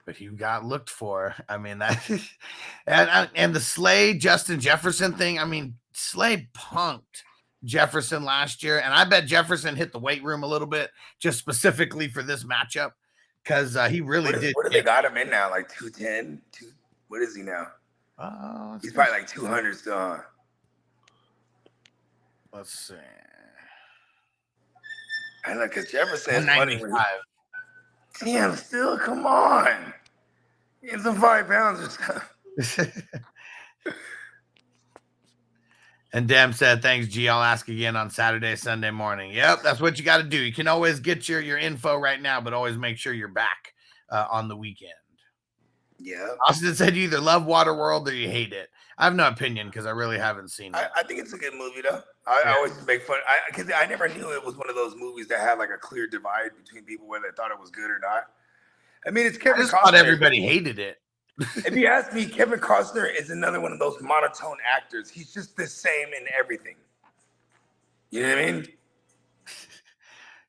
But he got looked for. That and the Slay Justin Jefferson thing. Slay punked Jefferson last year, and I bet Jefferson hit the weight room a little bit just specifically for this matchup because he really did. What do they got him in now? 210? What is he now? He's probably 200 still. Huh? Let's see. I know, because Jefferson is funny. 195. Damn, still, come on. Get some 5 pounds or something. And Dem said, thanks, G. I'll ask again on Saturday, Sunday morning. Yep, that's what you got to do. You can always get your info right now, but always make sure you're back on the weekend. Yeah. Austin said you either love Waterworld or you hate it. I have no opinion because I really haven't seen it. I think it's a good movie, though. I always make fun. Because I never knew it was one of those movies that had like a clear divide between people whether they thought it was good or not. I mean, it's Kevin I just Costner. thought everybody hated it. If you ask me, Kevin Costner is another one of those monotone actors. He's just the same in everything. You know what I mean?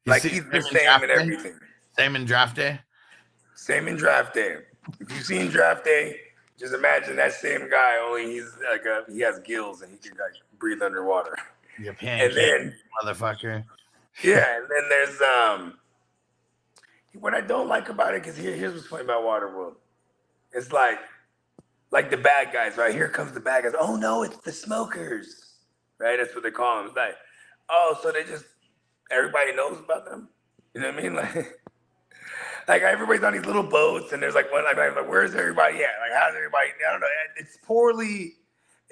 Like he's the same in everything. Same in Draft Day? Same in Draft Day. If you've seen Draft Day, just imagine that same guy, only he's like he has gills and he can like breathe underwater. You pancake, and then motherfucker. Yeah, and then there's what I don't like about it, because here's what's funny about Waterworld. It's like the bad guys, right? Here comes the bad guys. Oh no, it's the smokers, right? That's what they call them. It's like, oh, so everybody knows about them. You know what I mean? Like everybody's on these little boats, and there's like one like where's everybody at? Like how's everybody? I don't know. It's poorly.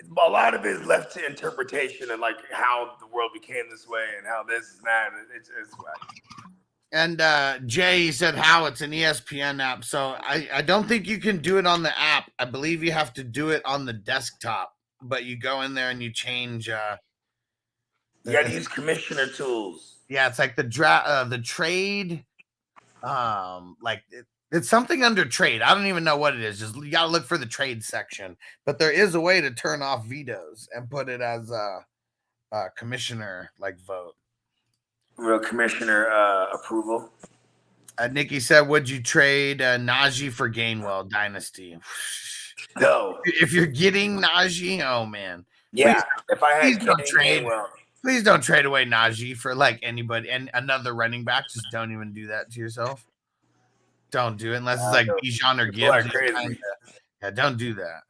A lot of it is left to interpretation and like how the world became this way and how this and that. It's whack. And Jay said how it's an ESPN app. So I don't think you can do it on the app. I believe you have to do it on the desktop. But you go in there and you change. You got to use commissioner tools. Yeah, it's like the trade. It's something under trade. I don't even know what it is. Just you got to look for the trade section. But there is a way to turn off vetoes and put it as a commissioner like vote. Real commissioner approval. Nikki said, would you trade Najee for Gainwell Dynasty? No. If you're getting Najee, oh man. Yeah. If I had Gainwell. Please don't trade away Najee for like anybody and another running back. Just don't even do that to yourself. Don't do it unless it's like Bijan or Gibbs. Yeah, don't do that.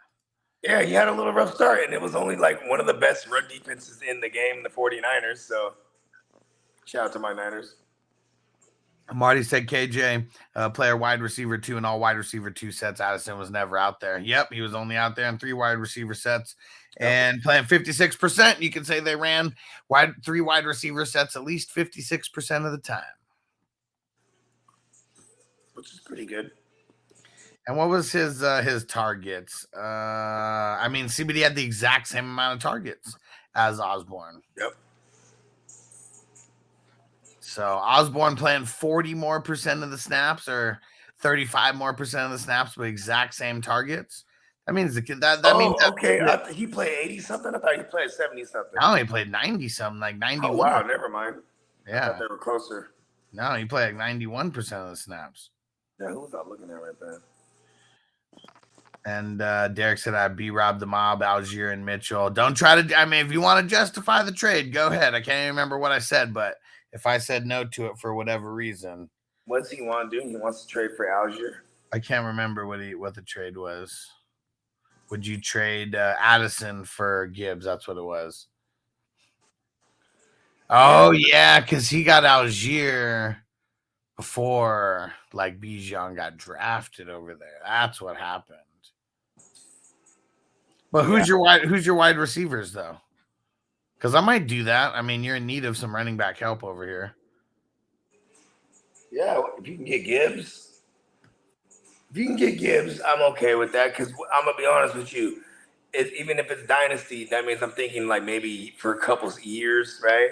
Yeah, he had a little rough start, and it was only like one of the best run defenses in the game, the 49ers. So shout out to my Niners. Marty said KJ, player wide receiver 2 and all wide receiver 2 sets. Addison was never out there. Yep, he was only out there in 3 wide receiver sets and playing 56%. You can say they ran 3 wide receiver sets at least 56% of the time, which is pretty good. And what was his targets? I mean, CBD had the exact same amount of targets as Osborne. Yep. So Osborne playing 40% more of the snaps or 35% more of the snaps with exact same targets. That means that means okay. He played 80 something. I thought he played 70 something. No, he played 90 something, like 91. Oh wow, never mind. Yeah, I thought they were closer. No, he played like 91% of the snaps. Yeah, who was I looking at right there? And Derek said, "I B-Rob the mob, Algier and Mitchell. Don't try to. I mean, if you want to justify the trade, go ahead. I can't even remember what I said, but if I said no to it for whatever reason, what does he want to do? He wants to trade for Algier. I can't remember what the trade was. Would you trade Addison for Gibbs? That's what it was. Oh yeah, because he got Algier before like Bijan got drafted over there. That's what happened. But who's your wide receivers though? Because I might do that. I mean, you're in need of some running back help over here. Yeah, if you can get Gibbs. If you can get Gibbs, I'm okay with that. Because I'm gonna be honest with you, even if it's dynasty, that means I'm thinking like maybe for a couple of years, right?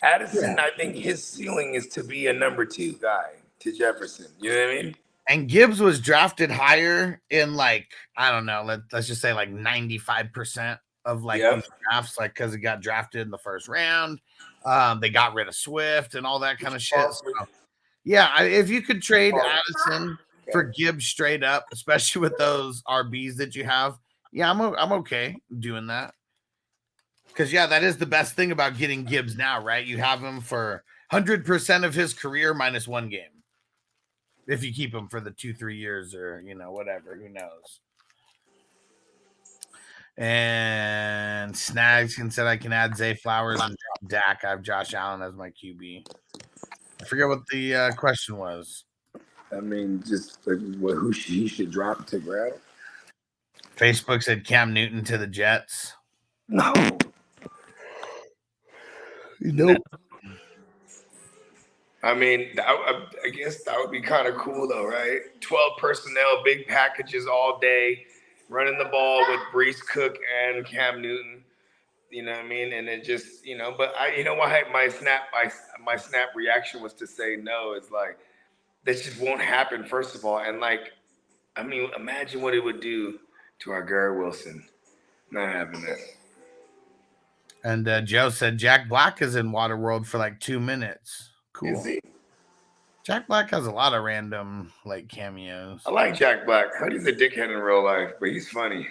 Addison, I think his ceiling is to be a number 2 guy to Jefferson. You know what I mean? And Gibbs was drafted higher in like, I don't know, let's just say like 95% of like these drafts, like because he got drafted in the first round. They got rid of Swift and all that kind of shit. So, yeah, if you could trade Addison for Gibbs straight up, especially with those RBs that you have, yeah, I'm okay doing that. Because, yeah, that is the best thing about getting Gibbs now, right? You have him for 100% of his career minus 1 game. If you keep him for the 2-3 years or, whatever, who knows. And Snags said I can add Zay Flowers and drop Dak. I have Josh Allen as my QB. I forget what the question was. I mean, just like, who he should drop to grab? Facebook said Cam Newton to the Jets. No. Nope. I mean, I guess that would be kind of cool, though, right? 12 personnel, big packages all day, running the ball with Brees Cook and Cam Newton. You know what I mean? And it just, but you know what? My snap reaction was to say no. It's like, this just won't happen, first of all. And like, I mean, imagine what it would do to our Garrett Wilson not having this. And Joe said Jack Black is in Waterworld for like 2 minutes. Cool. Is he? Jack Black has a lot of random like cameos. I like Jack Black. He's a dickhead in real life, but he's funny.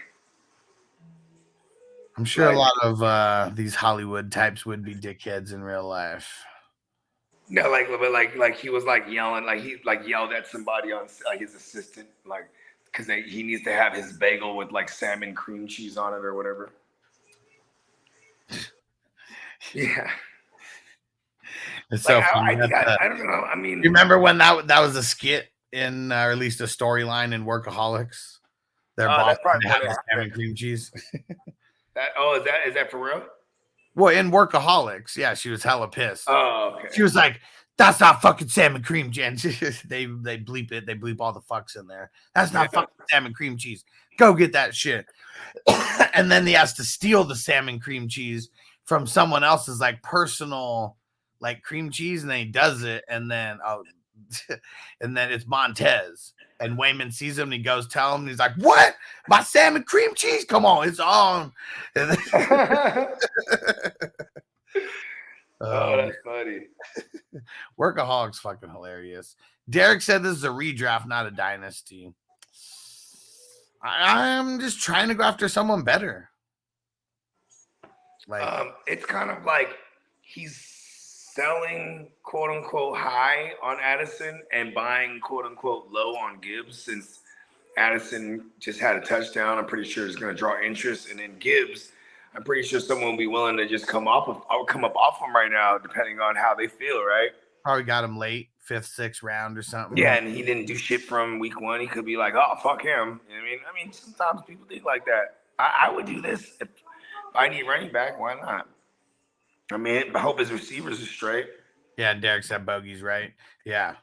I'm sure a lot of these Hollywood types would be dickheads in real life. No, like he was like yelling, like he like yelled at somebody on like his assistant, like because he needs to have his bagel with like salmon cream cheese on it or whatever. Yeah. It's so funny. I don't know. I mean, you remember when that was a skit in, or at least a storyline in Workaholics? Their boss had salmon cream cheese. Is that for real? Well, in Workaholics, yeah, she was hella pissed. Oh, okay. She was like, "That's not fucking salmon cream cheese." they bleep it. They bleep all the fucks in there. That's not fucking salmon cream cheese. Go get that shit. And then he has to steal the salmon cream cheese from someone else's like personal like cream cheese, and then he does it, and then and then it's Montez. And Wayman sees him and he goes tell him, and he's like, "What? My salmon cream cheese? Come on, it's on." Oh, that's funny. Workaholics fucking hilarious. Derek said this is a redraft, not a dynasty. I'm just trying to go after someone better. Like it's kind of like he's selling quote unquote high on Addison and buying quote unquote low on Gibbs, since Addison just had a touchdown. I'm pretty sure it's going to draw interest, and then Gibbs, I'm pretty sure someone will be willing to just come up off him right now, depending on how they feel, right? Probably got him late, 5th, 6th round or something. Yeah, and he didn't do shit from week 1. He could be like, "Oh, fuck him." You know what I mean, sometimes people think like that. I would do this if I need running back. Why not? I mean, I hope his receivers are straight. Yeah, Derek said Bogey's right. Yeah.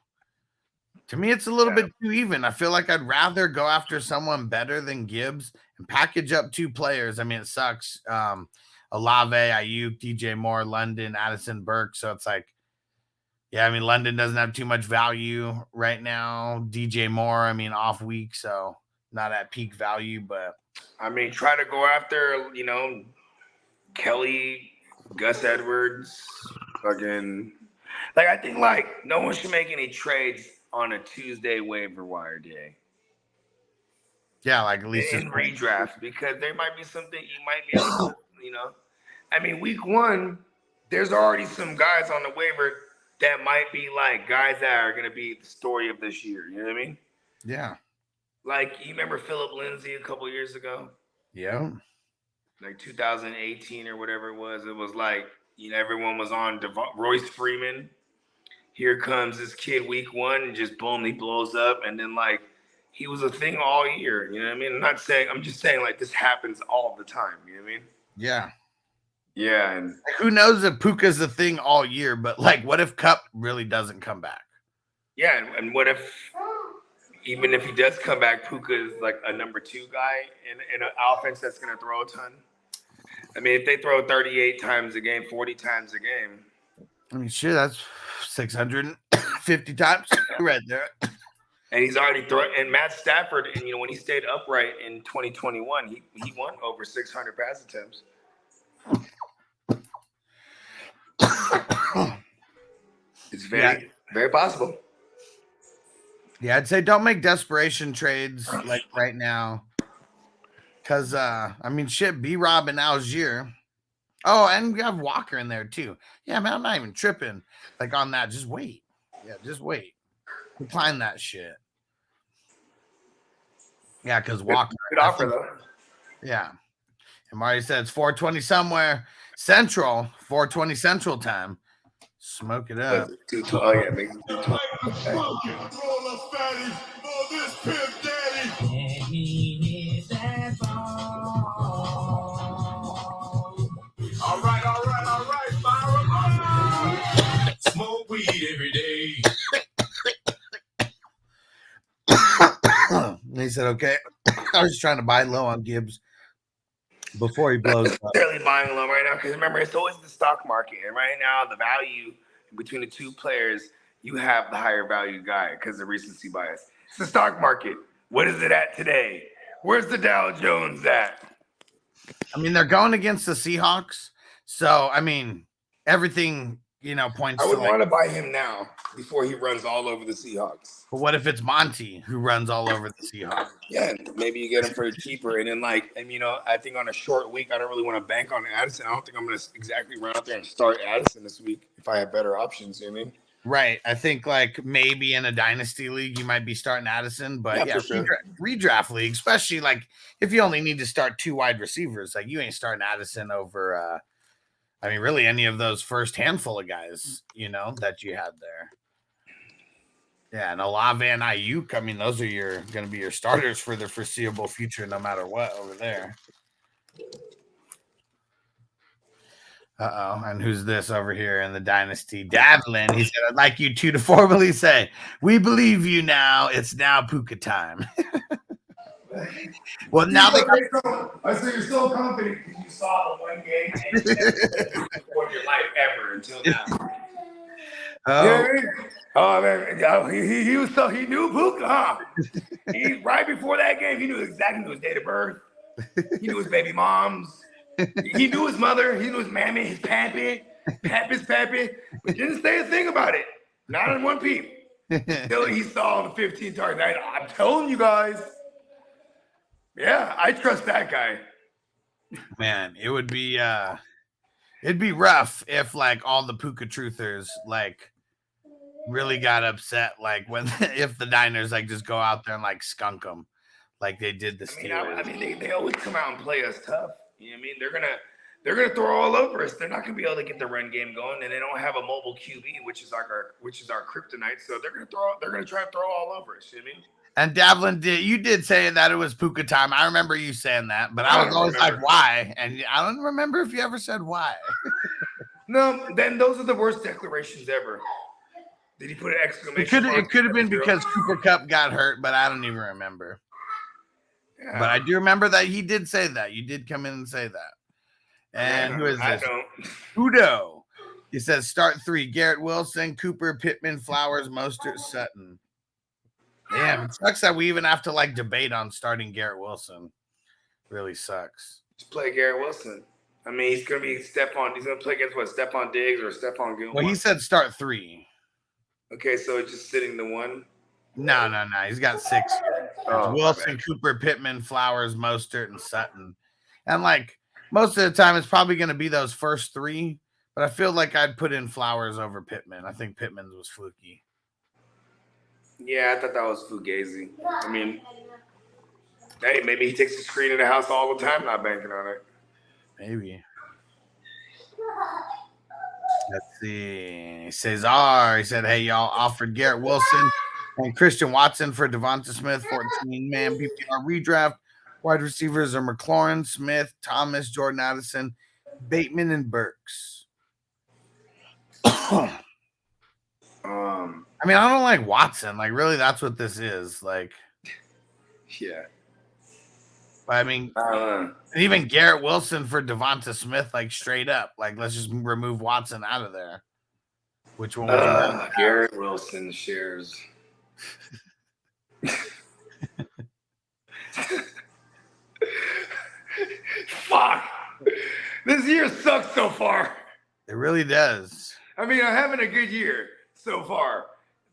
To me, it's a little bit too even. I feel like I'd rather go after someone better than Gibbs and package up 2 players. I mean, it sucks. Olave, Ayuk, DJ Moore, London, Addison, Burke. So it's like, yeah, I mean, London doesn't have too much value right now. DJ Moore, I mean, off week, so not at peak value. But I mean, try to go after, Kelly, Gus Edwards, fucking. Like, I think, like, no one should make any trades on a Tuesday waiver wire day. Yeah, like at least in redraft, because there might be something you might be able to, I mean, week 1, there's already some guys on the waiver that might be like guys that are going to be the story of this year. You know what I mean? Yeah. Like, you remember Philip Lindsay a couple years ago? Yeah. Like 2018 or whatever it was. It was like, everyone was on Royce Freeman. Here comes this kid week 1 and just boom, he blows up. And then like, he was a thing all year. You know what I mean? I'm just saying like this happens all the time. You know what I mean? Yeah. Yeah. And who knows if Puka's a thing all year, but like, what if Kupp really doesn't come back? Yeah. And what if, even if he does come back, Puka is like a number 2 guy in an offense that's going to throw a ton? I mean, if they throw 38 times a game, 40 times a game. I mean, sure, that's 650 times right there. And he's already thrown. And Matt Stafford, and when he stayed upright in 2021, he won over 600 pass attempts. It's very possible. Yeah, I'd say don't make desperation trades like right now. Because, I mean, shit, B-Rob and Algier. Oh, and we have Walker in there, too. Yeah, man, I'm not even tripping like on that. Just wait. Yeah, just wait. Decline that shit. Yeah, because Walker. Good offer, though. Yeah. And Marty said it's 4:20 somewhere. Central, 4:20 Central time. Smoke it up. Oh yeah, make it 220. Roll a fatty for this pimp daddy. All right, Byron. Smoke weed every day. He said, okay. I was just trying to buy low on Gibbs before he blows up. Necessarily buying low right now because remember, it's always the stock market. And right now, the value between the two players, you have the higher value guy because of recency bias. It's the stock market. What is it at today? Where's the Dow Jones at? I mean, they're going against the Seahawks. So, I mean, everything, points I would to want to buy him now before he runs all over the Seahawks. But what if it's Monty who runs all over the Seahawks? Yeah, maybe you get him for cheaper. And then, I think on a short week, I don't really want to bank on Addison. I don't think I'm going to exactly run out there and start Addison this week if I have better options, you know what I mean? Right. I think, maybe in a dynasty league, you might be starting Addison. But, for sure. redraft league, especially, if you only need to start 2 wide receivers, you ain't starting Addison over, really any of those first handful of guys, that you had there. Yeah, and Olave and Ayuk, those are going to be your starters for the foreseeable future, no matter what over there. And who's this over here in the dynasty? Davlin. He said, I'd like you two to formally say, we believe you now. It's now Puka time. Well, now I say you're so confident because you saw the one game and you never before in your life ever until now. Oh man, he knew Puka, huh? Right before that game, he knew exactly his date of birth. He knew his baby moms. He knew his mother. He knew his mammy, his pappy, but didn't say a thing about it. Not in one peep. Until he saw the 15 targets. I'm telling you guys. Yeah, I trust that guy. Man, it would be it'd be rough if all the Puka truthers really got upset when if the Niners just go out there and skunk them like they did the Steelers. They always come out and play us tough. You know what I mean? They're gonna throw all over us. They're not gonna be able to get the run game going, and they don't have a mobile QB, which is our kryptonite. So they're gonna try and throw all over us. You know what I mean? And Davlin did say that it was Puka time. I remember you saying that, but I was always why? And I don't remember if you ever said why. No, then those are the worst declarations ever. Did he put an exclamation mark? It could have been because Cooper Kupp got hurt, but I don't even remember. Yeah. But I do remember that he did say that. You did come in and say that. And who is this? I don't. Udo. He says start 3. Garrett Wilson, Cooper, Pittman, Flowers, Mostert, Sutton. Damn, it sucks that we even have to debate on starting Garrett Wilson. Really sucks. Just play Garrett Wilson. He's gonna be Stephon. He's gonna play against Stephon Diggs or Stephon Gilmore. Well, he said start 3. Okay, so it's just sitting the 1. No. He's got 6. Wilson, Cooper, Pittman, Flowers, Mostert, and Sutton. And most of the time, it's probably going to be those first 3. But I feel like I'd put in Flowers over Pittman. I think Pittman's was fluky. Yeah, I thought that was fugazi. Hey, maybe he takes the screen in the house all the time, not banking on it. Maybe. Let's see. Cesar, he said, hey, y'all offered Garrett Wilson and Christian Watson for Devonta Smith, 14-man PPR redraft. Wide receivers are McLaurin, Smith, Thomas, Jordan Addison, Bateman, and Burks. I don't like Watson. Really, that's what this is. Yeah. But even Garrett Wilson for Devonta Smith, straight up. Let's just remove Watson out of there. Which one was Garrett Wilson shares. Fuck. This year sucks so far. It really does. I'm having a good year so far.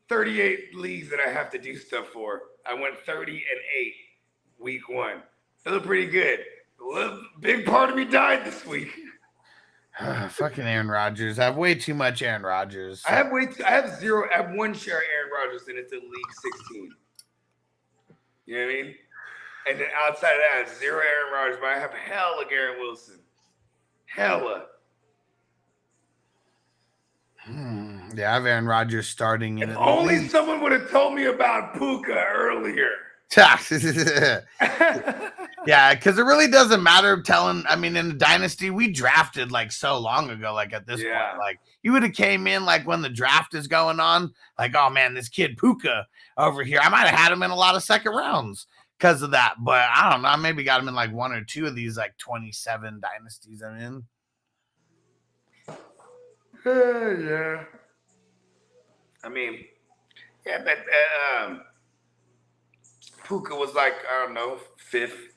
38 leagues that I have to do stuff for. I went 30-8 week 1. Feeling pretty good. A big part of me died this week. Fucking Aaron Rodgers. I have way too much Aaron Rodgers. I have 1 share Aaron Rodgers and it's in league 16. You know what I mean? And then outside of that, it's 0 Aaron Rodgers, but I have hella Garrett Wilson. Hella. Yeah, I have Aaron Rodgers starting in If at only least. someone would have told me about Puka earlier. Yeah, because it really doesn't matter telling. I mean, in the dynasty, we drafted like so long ago. Like at this Yeah. point, like you would have came in like when the draft is going on. Like, oh man, this kid Puka over here. I might have had him in a lot of second rounds because of that. But I don't know. I maybe got him in like one or two of these like 27 dynasties I'm in. Yeah. I mean, yeah, but Puka was like, I don't know, 5th,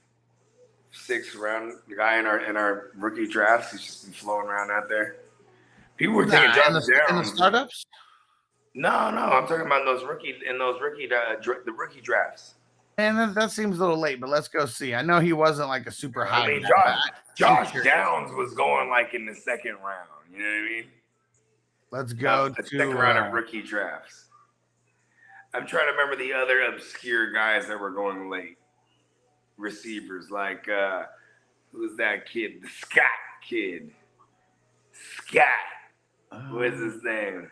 6th round guy in our rookie drafts. He's just been flowing around out there. People were taking Josh in the Downs. startups. No, I'm talking about the rookie drafts. And that seems a little late, but let's go see. I know he wasn't like a super high. I mean, guy, Josh Downs was going like in the 2nd round. You know what I mean? Let's go the to 2nd round of rookie drafts. I'm trying to remember the other obscure guys that were going late. Receivers like who's that kid? The Scott kid. Scott. What is his name?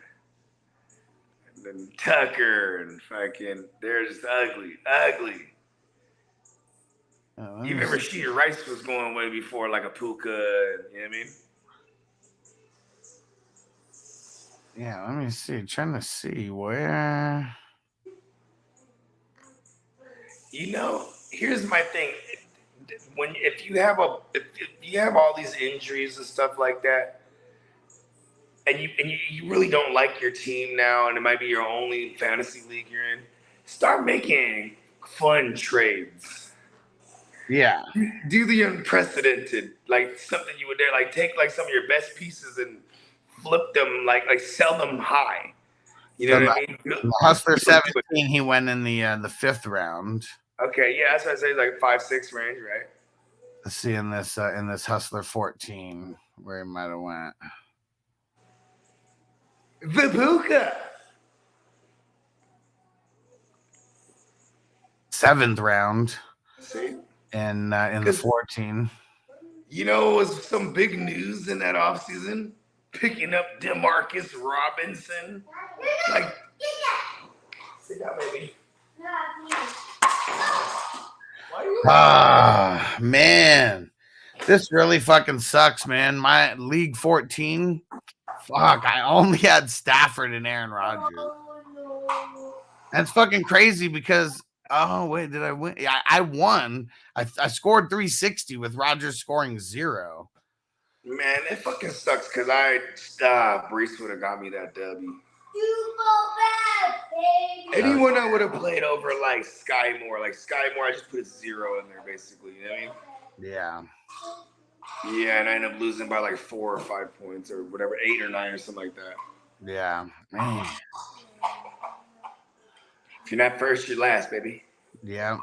And then Tucker and fucking they're just ugly. Even Rashid Rice was going way before like a Puka, you know what I mean? Yeah, let me see. Trying to see where. You know, here's my thing. If you have all these injuries and stuff like that, and you really don't like your team now, and it might be your only fantasy league you're in, start making fun trades. Yeah. Do the unprecedented, like something you would dare, like take like some of your best pieces and flip them, like sell them high. You know what I mean? Hustler 17, he went in the 5th round. Okay, yeah, that's what I say, like 5-6 range, right? Let's see in this Hustler 14 where he might have went. Vibuka. 7th round. See? And in the 14. You know, it was some big news in that offseason. Picking up DeMarcus Robinson. Like, sit down, baby. Ah, man. This really fucking sucks, man. My League 14, fuck, I only had Stafford and Aaron Rodgers. That's fucking crazy because, oh, wait, did I win? Yeah, I won. I scored 360 with Rodgers scoring 0. Man, it fucking sucks because Brees would have got me that W. You go back, baby. Anyone that would have played over like Sky Moore, I just put a 0 in there basically. You know what I mean? Yeah. Yeah, and I ended up losing by like 4 or 5 points or whatever, 8 or 9 or something like that. Yeah, man. If you're not first, you're last, baby. Yeah.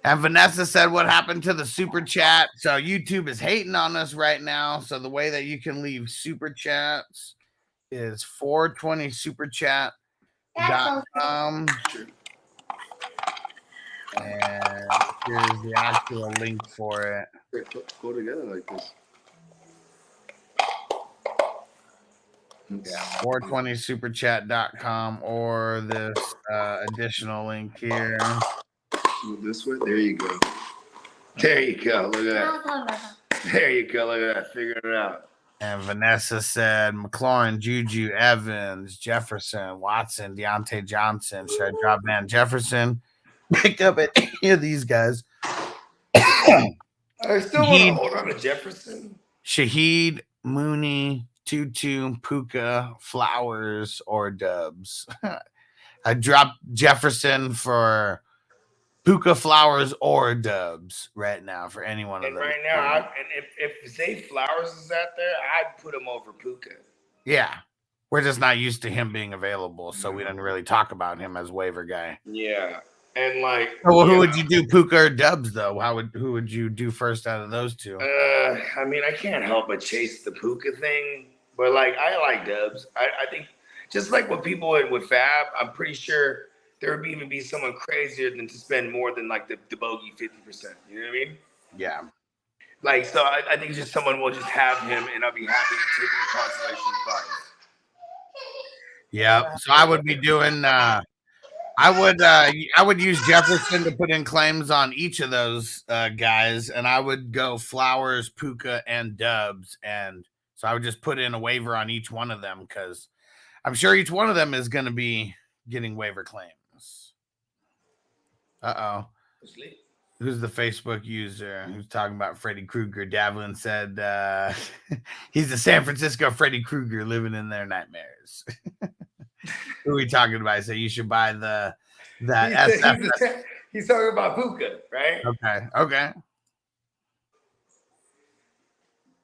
And Vanessa said, what happened to the super chat? So YouTube is hating on us right now. So the way that you can leave super chats is 420superchat.com. And here's the actual link for it. Go together like this. Yeah, 420superchat.com or this additional link here. Move this way. There you go. There you go. Look at that. There you go. Look at that. Figuring it out. And Vanessa said McLaurin, Juju, Evans, Jefferson, Watson, Deontay Johnson. Should I drop Van Jefferson? Pick up at any of these guys. I still want to hold on to Jefferson. Shaheed, Mooney, Tutu, Puka, Flowers, or Dubs. I dropped Jefferson for Puka, Flowers, or Dubs right now for any one of them. Right now, if Zay Flowers is out there, I'd put him over Puka. Yeah. We're just not used to him being available, so we didn't really talk about him as waiver guy. Yeah. And like, well, who would you do, Puka or Dubs, though? Who would you do first out of those two? I mean, I can't help but chase the Puka thing, but like, I like Dubs. I think just like what people with Fab, I'm pretty sure there would even be someone crazier than to spend more than like the bogey 50%. You know what I mean? Yeah. Like, so I think just someone will just have him, and I'll be happy to take the consolation prize. Yeah. So I would be doing. I would use Jefferson to put in claims on each of those guys, and I would go Flowers, Puka, and Dubs, and so I would just put in a waiver on each one of them because I'm sure each one of them is going to be getting waiver claims. Who's the Facebook user who's talking about Freddy Krueger? Davlin said he's the San Francisco Freddy Krueger living in their nightmares. Who are we talking about? I say you should buy that SF. He's talking about Puka, right? Okay.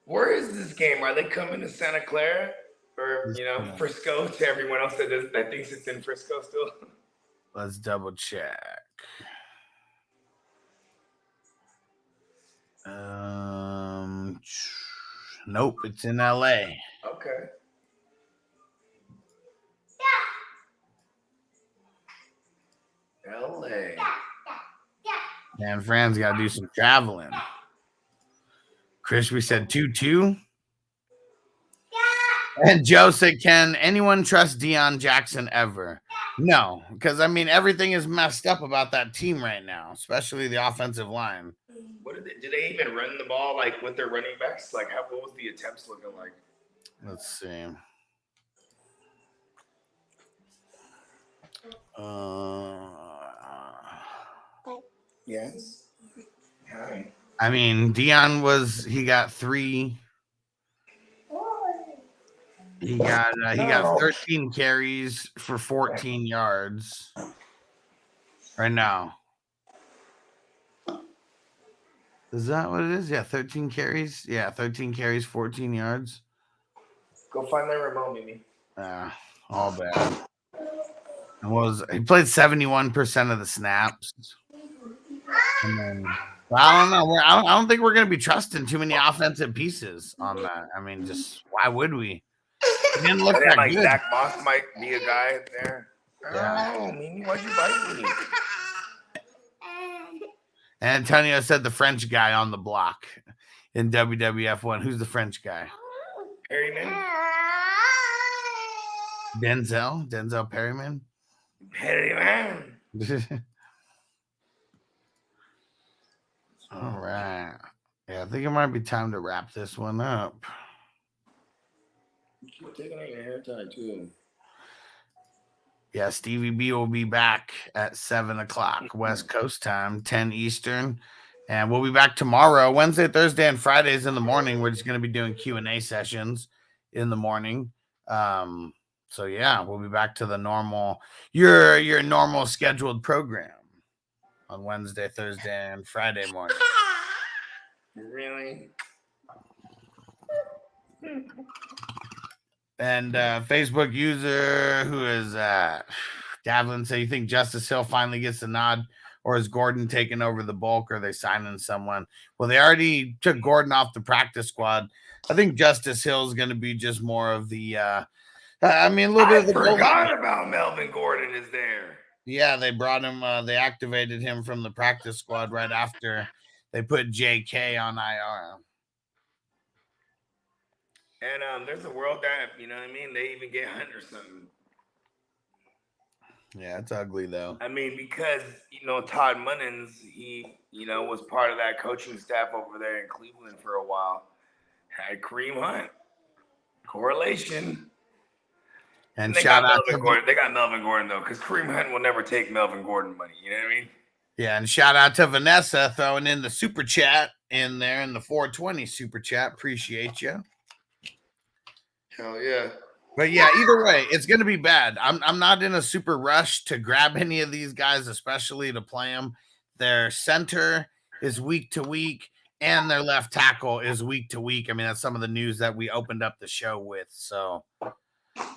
Where is this game? Are they coming to Santa Clara or Frisco? To everyone else that thinks it's in Frisco still. Let's double check. Nope, it's in LA. Okay. LA. Man, Fran's got to do some traveling. Chris, we said 2-2. And Joe said, can anyone trust Deion Jackson ever? No, because, I mean, everything is messed up about that team right now, especially the offensive line. Did they even run the ball, like, with their running backs? Like, what was the attempts looking like? Let's see. Yes. Hi. I mean, Deion he got 3. He got 13 carries for 14 yards right now. Is that what it is? Yeah, 13 carries. Yeah, 13 carries, 14 yards. Go find that remote, Mimi. All bad. He played 71% of the snaps. And then, I don't know. I don't think we're going to be trusting too many offensive pieces on that. I mean, just why would we? It didn't look that like good. Zach Moss might be a guy there. Yeah. Oh, Mimi, why'd you bite me? And Antonio said the French guy on the block in WWF 1. Who's the French guy? Perryman. Denzel Perryman. Perryman. All right. Yeah, I think it might be time to wrap this one up. You keep taking out your hair tie too. Yeah, Stevie B will be back at 7 o'clock West Coast time, 10 Eastern. And we'll be back tomorrow, Wednesday, Thursday, and Fridays in the morning. We're just going to be doing Q&A sessions in the morning. So, yeah, we'll be back to the normal, your normal scheduled program on Wednesday, Thursday, and Friday morning. Really? And Facebook user who is Davlin say, you think Justice Hill finally gets the nod, or is Gordon taking over the bulk, or are they signing someone? Well, they already took Gordon off the practice squad. I think Justice Hill is going to be just more of the a little bit of the forgot about Melvin Gordon is there. Yeah, they brought him, they activated him from the practice squad right after they put JK on IR. And there's a world that, you know what I mean? They even get Hunt or something. Yeah, it's ugly, though. I mean, because, Todd Munnins, he, was part of that coaching staff over there in Cleveland for a while. Had Kareem Hunt. Correlation. And they shout got out Melvin Gordon. They got Melvin Gordon, though, because Kareem Hunt will never take Melvin Gordon money. You know what I mean? Yeah, and shout out to Vanessa throwing in the super chat in there in the 420 super chat. Appreciate you. Hell yeah. But yeah, either way, it's going to be bad. I'm not in a super rush to grab any of these guys, especially to play them. Their center is week to week, and their left tackle is week to week. I mean, that's some of the news that we opened up the show with. So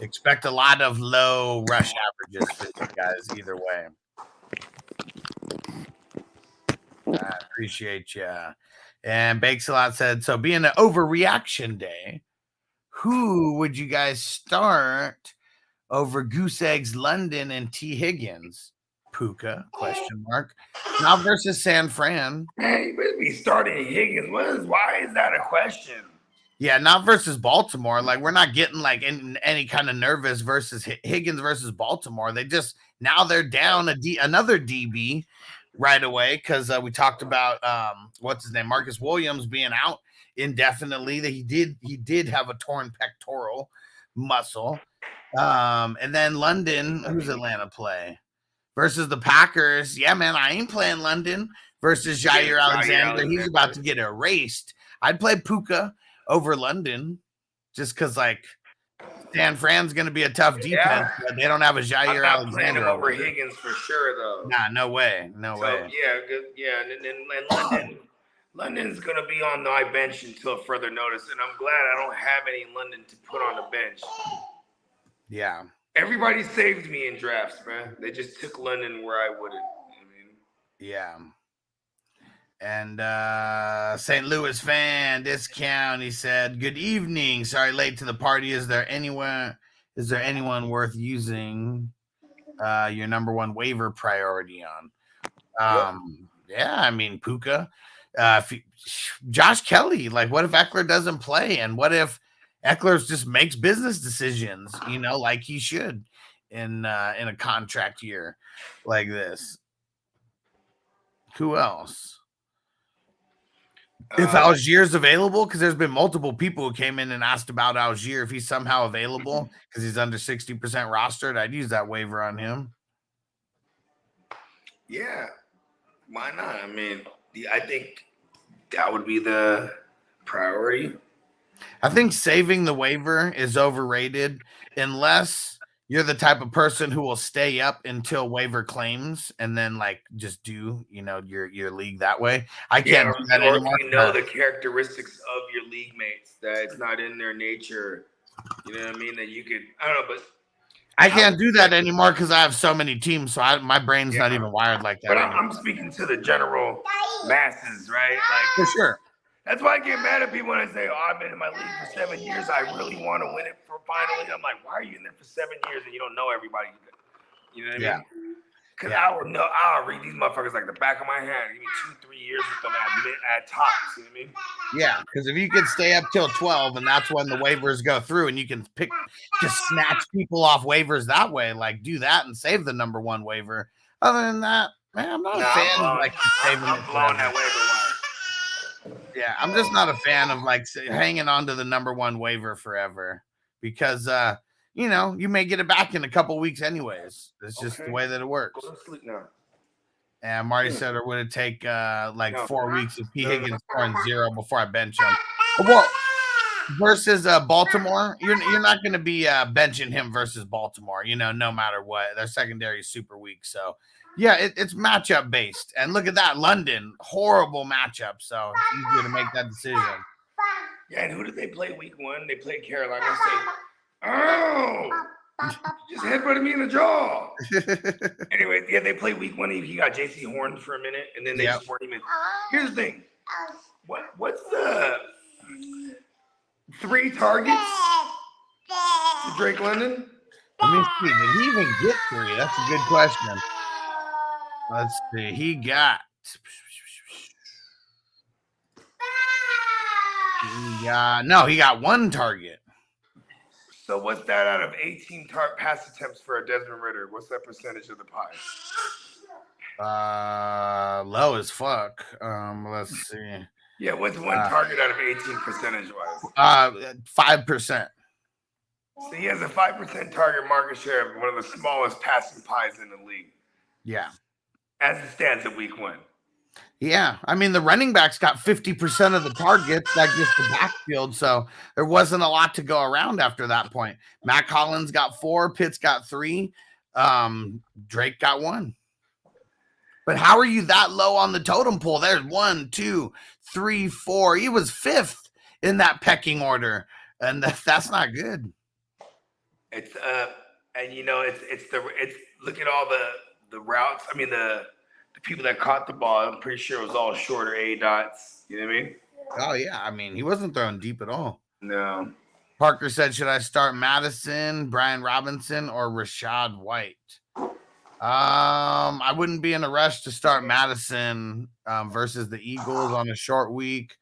expect a lot of low rush averages for these guys either way. I appreciate you. And Bakes a Lot said, so being an overreaction day, who would you guys start over Goose Eggs London and T. Higgins? Puka, ? Now versus San Fran. Hey, but we started Higgins. Why is that a question? Yeah, not versus Baltimore. Like we're not getting like any kind of nervous versus Higgins versus Baltimore. They just now they're down another DB right away because we talked about what's his name, Marcus Williams being out indefinitely. That he did have a torn pectoral muscle. And then London, who's Atlanta play versus the Packers? Yeah, man, I ain't playing London versus Jair Alexander. He's about to get erased. I'd play Puka over London just because like San Fran's going to be a tough defense, but they don't have a Jair Alexander over Higgins for sure, though. Nah, no way. Yeah, good. Yeah, and London's going to be on my bench until further notice, and I'm glad I don't have any London to put on the bench. Yeah. Everybody saved me in drafts, man. They just took London where I wouldn't. Yeah. And St. Louis fan discount. He said, "Good evening. Sorry, late to the party. Is there anyone worth using your number one waiver priority on?" Yeah, I mean Puka. Josh Kelly. Like, what if Eckler doesn't play, and what if Eckler just makes business decisions? Like he should in a contract year like this. Who else? If Algier's available, because there's been multiple people who came in and asked about Algier, if he's somehow available because he's under 60% rostered, I'd use that waiver on him. Yeah, why not? I mean, I think that would be the priority. I think saving the waiver is overrated unless you're the type of person who will stay up until waiver claims and then like just do your league that way. I can't do that anymore. The characteristics of your league mates, that it's not in their nature. You know what I mean? That you could, I don't know, but I can't do that anymore because I have so many teams, so my brain's not even wired like that. But I'm speaking to the general masses, right? Like for sure. That's why I get mad at people when I say, "Oh, I've been in my league for 7 years. I really want to win it for finally." I'm like, "Why are you in there for 7 years and you don't know everybody?" You know what I mean? Because I'll read these motherfuckers like the back of my hand. Give me 2-3 years with them at tops. You know what I mean? Yeah, because if you could stay up till 12, and that's when the waivers go through, and you can just snatch people off waivers that way, like do that and save the number one waiver. Other than that, man, I'm not a fan of like saving I'm blowing that waiver wire. Yeah, I'm just not a fan of like hanging on to the number one waiver forever because you may get it back in a couple weeks anyways. It's just the way that it works. Go to sleep now. And Marty said it would take 4 weeks if P. Higgins scoring 0 before I bench him. Well, versus Baltimore, you're not going to be benching him versus Baltimore, no matter what. Their secondary is super weak. So, yeah, it's matchup based. And look at that. London, horrible matchup. So it's easier to make that decision. Yeah, and who did they play week 1? They played Carolina State. Oh, just headbutted me in the jaw. Anyway, yeah, they played week 1. He got J.C. Horn for a minute, and then they just weren't even. Here's the thing. What's the 3 targets to Drake London? Let me see. Did he even get 3? That's a good question. Let's see. He got. He got 1 target. So what's that out of 18 pass attempts for a Desmond Ridder? What's that percentage of the pie? Low as fuck. Let's see. Yeah, what's 1 target out of 18 percentage-wise? 5%. So he has a 5% target market share of one of the smallest passing pies in the league. Yeah. As it stands at week 1. Yeah, I mean, the running backs got 50% of the targets. That gets the backfield, so there wasn't a lot to go around after that point. Matt Collins got 4, Pitts got 3, Drake got 1. But how are you that low on the totem pole? There's 1, 2, 3, 4. He was 5th in that pecking order, and that's not good. It's and it's look at all the routes. I mean the people that caught the ball, I'm pretty sure it was all shorter A dots. You know what I mean? Oh, yeah. I mean, he wasn't throwing deep at all. No. Parker said, should I start Madison, Brian Robinson, or Rashad White? I wouldn't be in a rush to start Madison versus the Eagles on a short week.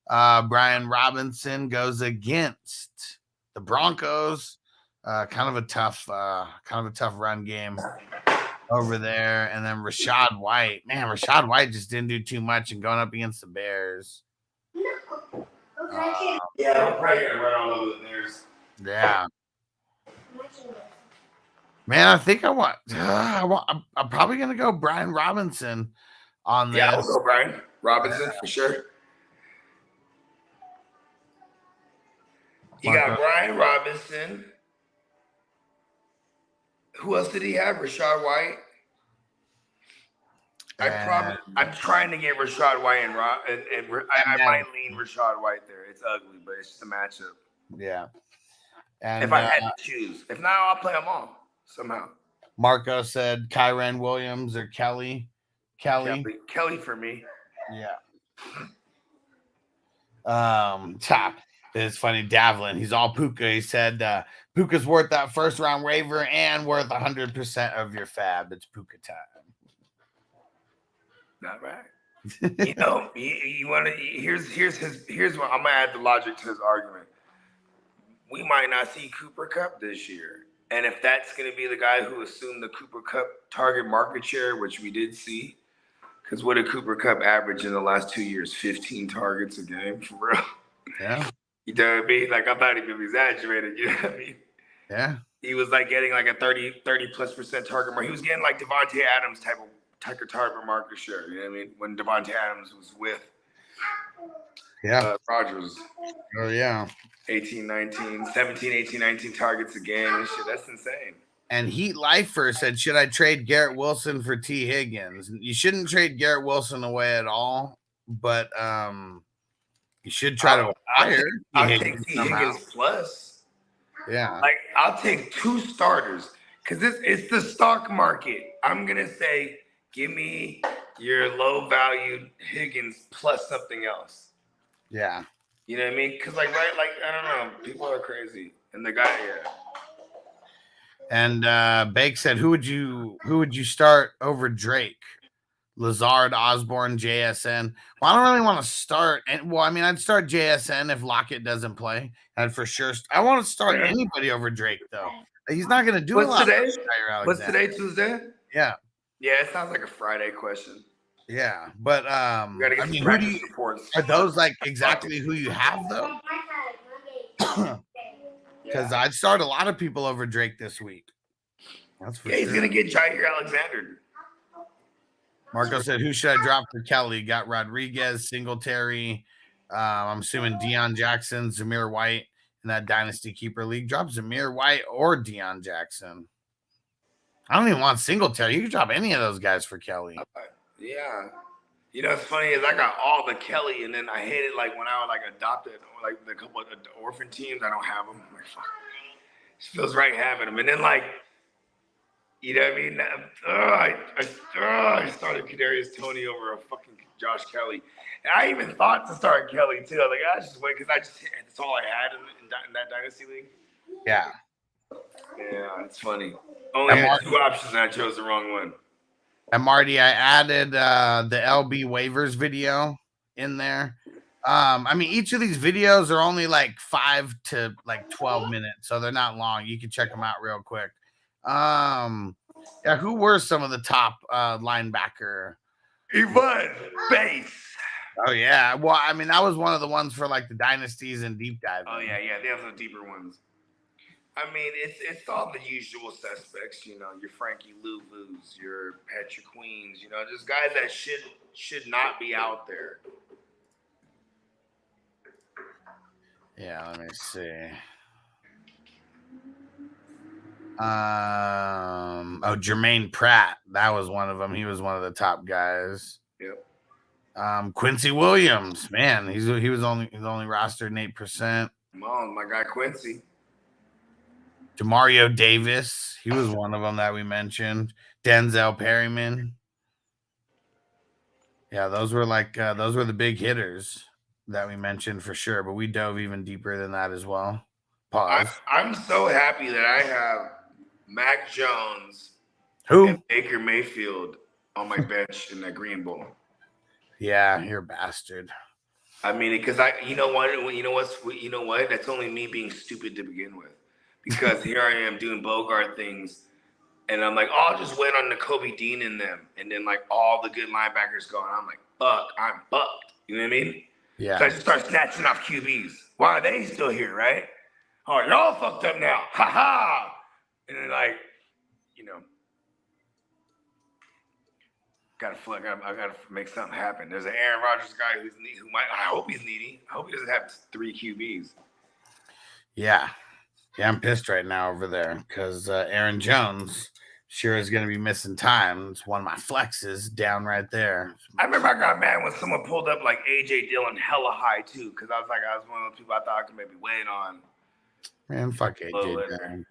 Brian Robinson goes against the Broncos. Kind of a tough run game over there. And then Rashad White. Man, Rashad White just didn't do too much and going up against the Bears. Yeah, I'm probably gonna run all over the Bears. Yeah. Man, I think I'm probably gonna go Brian Robinson on this. Yeah, I'll go Brian Robinson for sure. You got Brian Robinson. Who else did he have? Rashad White. I'm trying to get Rashad White and I might lean Rashad White there. It's ugly, but it's just a matchup. Yeah. And if I had to choose, if not, I'll play them all somehow. Marco said Kyren Williams or Kelly for me. Yeah. It's funny, Davlin. He's all Puka. He said Puka's worth that first round waiver and worth 100% of your fab. It's Puka time. Not right. You want to. Here's what I'm gonna add the logic to his argument. We might not see Cooper Kupp this year. And if that's going to be the guy who assumed the Cooper Kupp target market share, which we did see, because what did Cooper Kupp average in the last 2 years? 15 targets a game, for real. Yeah. You know what I mean? Like, I'm not even exaggerating. You know what I mean? Yeah. He was like getting like a 30+% target market. He was getting like Devontae Adams type of target market share. You know what I mean? When Devontae Adams was with Rodgers. Oh, yeah. 18, 19 targets a game and shit. That's insane. And Heat Lifer said, should I trade Garrett Wilson for T. Higgins? You shouldn't trade Garrett Wilson away at all, but you should try to acquire I'll take T. Higgins plus. Yeah. Like, I'll take 2 starters because it's the stock market. I'm going to say, give me your low-valued Higgins plus something else. Yeah. You know what I mean? Because, I don't know. People are crazy. And the guy, And Bake said, who would you start over Drake? Lazard, Osborne, JSN. Well, I don't really want to start. I'd start JSN if Lockett doesn't play. And for sure, I want to start anybody over Drake, though. He's not going to do a lot. What's today, Tuesday? Yeah. Yeah, it sounds like a Friday question. Yeah, but who do you reports. Are those like exactly who you have though? Because I'd start a lot of people over Drake this week. That's for sure. He's gonna get Jair Alexander. Marco said, "Who should I drop for Kelly?" Got Rodriguez, Singletary. I'm assuming Deion Jackson, Zamir White in that Dynasty Keeper League. Drop Zamir White or Deion Jackson. I don't even want Singletary. You can drop any of those guys for Kelly. Yeah. You know, what's funny is I got all the Kelly, and then I hate it like when I was adopted, like the couple of the orphan teams, I don't have them. I'm like, fuck. It feels right having them. And then you know what I mean? I started Kadarius Toney over a fucking Josh Kelly. And I even thought to start Kelly too. I was like, I just wait because that's all I had in that Dynasty League. Yeah. Yeah, it's funny. Only had 2 options and I chose the wrong one. And Marty, I added the LB waivers video in there. Each of these videos are only 5 to 12 minutes, so they're not long. You can check them out real quick. Who were some of the top linebacker? He was base. Oh yeah. Well, that was one of the ones for the dynasties and deep dive. Oh yeah, they have some deeper ones. It's all the usual suspects, your Frankie Louvu's, your Patrick Queens, just guys that should not be out there. Yeah, let me see. Jermaine Pratt, that was one of them. He was one of the top guys. Yep. Quincy Williams, man, he was only rostered 8%. Come on, my guy Quincy. Demario Davis, he was one of them that we mentioned. Denzel Perryman. Yeah, those were the big hitters that we mentioned for sure, but we dove even deeper than that as well. Pause. I'm so happy that I have Mac Jones and Baker Mayfield on my bench in that Green Bowl. Yeah, you're a bastard. I mean, because you know what? That's only me being stupid to begin with. Because here I am doing Bogard things, and I'm like, oh, I'll just wait on the Kobe Dean in them, and then like all the good linebackers go, and I'm like, fuck, I'm fucked. You know what I mean? Yeah. So I just start snatching off QBs. Why are they still here, right? Oh, you're all fucked up now. Ha ha. And then like, you know, I gotta make something happen. There's an Aaron Rodgers guy who's needy, I hope he's needy. I hope he doesn't have 3 QBs. Yeah. Yeah, I'm pissed right now over there because Aaron Jones sure is going to be missing time. It's one of my flexes down right there. I remember I got mad when someone pulled up like A.J. Dillon hella high too, because I was one of those people I thought I could maybe wait on. Man, fuck A.J. Dillon.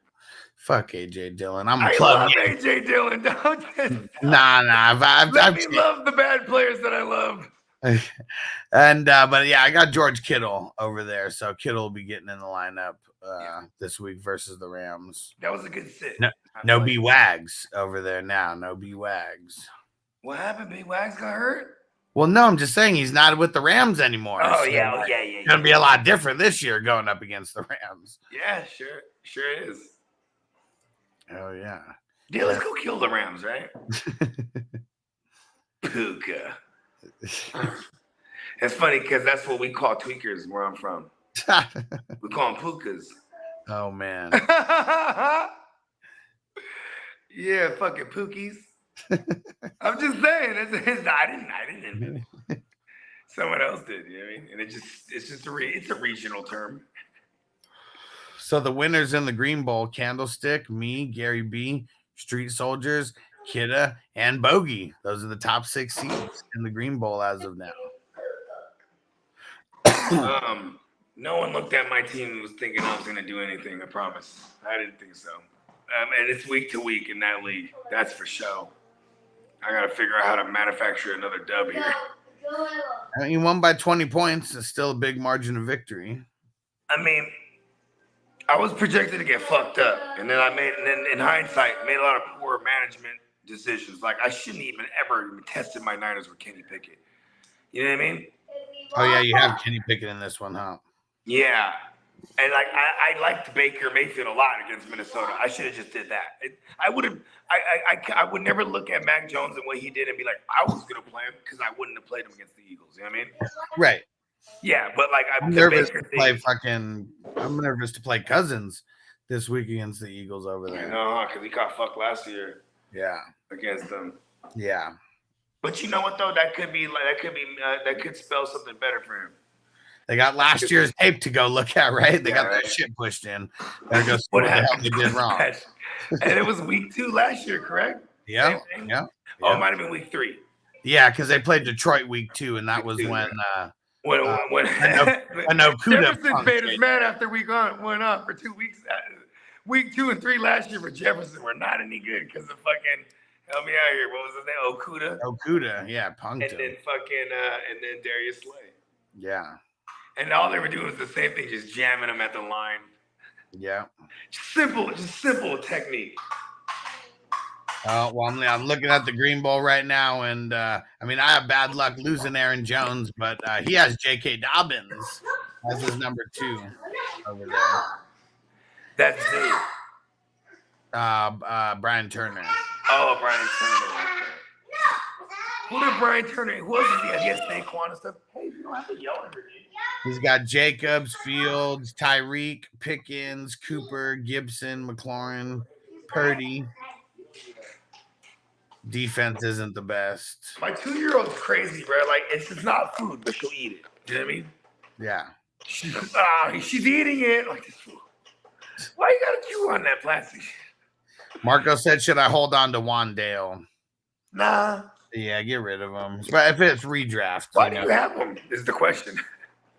Fuck AJ Dillon. I'm I love AJ Dillon. Nah. Let me love the bad players that I love. And but yeah, I got George Kittle over there, so Kittle will be getting in the lineup this week versus the Rams. That was a good sit. No B Wags over there now. No B Wags. What happened? B Wags got hurt? Well, no, I'm just saying he's not with the Rams anymore. Oh, so yeah. It's gonna be a lot different this year going up against the Rams. Yeah, sure is. Oh yeah. Yeah, let's go kill the Rams, right? Puka. It's funny because that's what we call tweakers where I'm from. We call them pukas. Oh man. Yeah, fucking pookies. I'm just saying. I didn't. Someone else did. You know what I mean? And it's a regional term. So the winners in the Green Bowl: Candlestick, me, Gary B, Street Soldiers, Kidda, and Bogey. Those are the top 6 seeds in the Green Bowl as of now. No one looked at my team and was thinking I was going to do anything. I promise. I didn't think so. And it's week to week in that league. That's for sure. I got to figure out how to manufacture another dub here. I mean, you won by 20 points. It's still a big margin of victory. I mean, I was projected to get fucked up, and then in hindsight, made a lot of poor management decisions. Like I shouldn't ever tested my Niners with Kenny Pickett. You know what I mean? Oh yeah, you have Kenny Pickett in this one, huh? Yeah, and like I liked Baker Mayfield a lot against Minnesota. I should have just did that. I would never look at Mac Jones and what he did and be like, I was gonna play him because I wouldn't have played him against the Eagles. You know what I mean? Right. Yeah, but like I'm nervous to play Cousins this week against the Eagles over there. No, because he got fucked last year. Yeah, against them. Yeah, but you know what though? That could spell something better for him. They got last year's tape to go look at, right? They got that shit pushed in. Gotta go see what the hell they did wrong. And it was week 2 last year, correct? Yeah. Oh, it might have been week 3. Yeah, because they played Detroit week 2, and that was when Jefferson paid his man after week 1 went up for 2 weeks. Week 2 and 3 last year for Jefferson were not any good because of fucking help me out here. What was his name? Okuda, yeah, punked and then fucking and then Darius Slay. Yeah. And all they were doing was the same thing, just jamming them at the line. Yeah. Just simple technique. Well, I'm looking at the Green Bowl right now, and I mean, I have bad luck losing Aaron Jones, but he has J.K. Dobbins as his number 2 over there. That's who? Brian Turner. Oh, Brian Turner. Who did Brian Turner? Who else is he? He has Saquon and stuff. Hey, you don't have to yell at me. He's got Jacobs, Fields, Tyreek, Pickens, Cooper, Gibson, McLaurin, Purdy. Defense isn't the best. My 2-year-old's crazy, bro. Like, it's just not food, but she'll eat it. You know what I mean? Yeah. She's eating it. Like, this food. Why you gotta chew on that plastic? Marco said, should I hold on to Wandale? Nah. Yeah, get rid of him. But if it's redraft. Why do you have him is the question.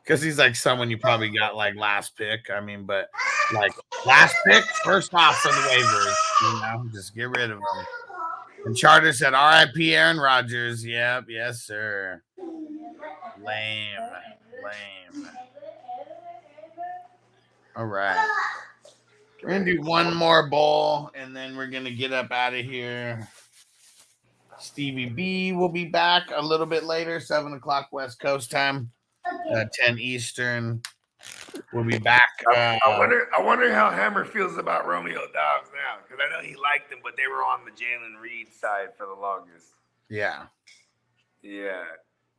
Because he's like someone you probably got like last pick. I mean, but like last pick, first off from the waivers. You know, just get rid of him. And Charter said, R.I.P. Aaron Rodgers. Yep, yes, sir. Lame. All right. We're going to do one more bowl, and then we're going to get up out of here. Stevie B will be back a little bit later, 7 o'clock West Coast time. 10 Eastern. We'll be back. I wonder how Hammer feels about Romeo Dobbs now, because I know he liked him, but they were on the Jalen Reed side for the longest. Yeah. Yeah.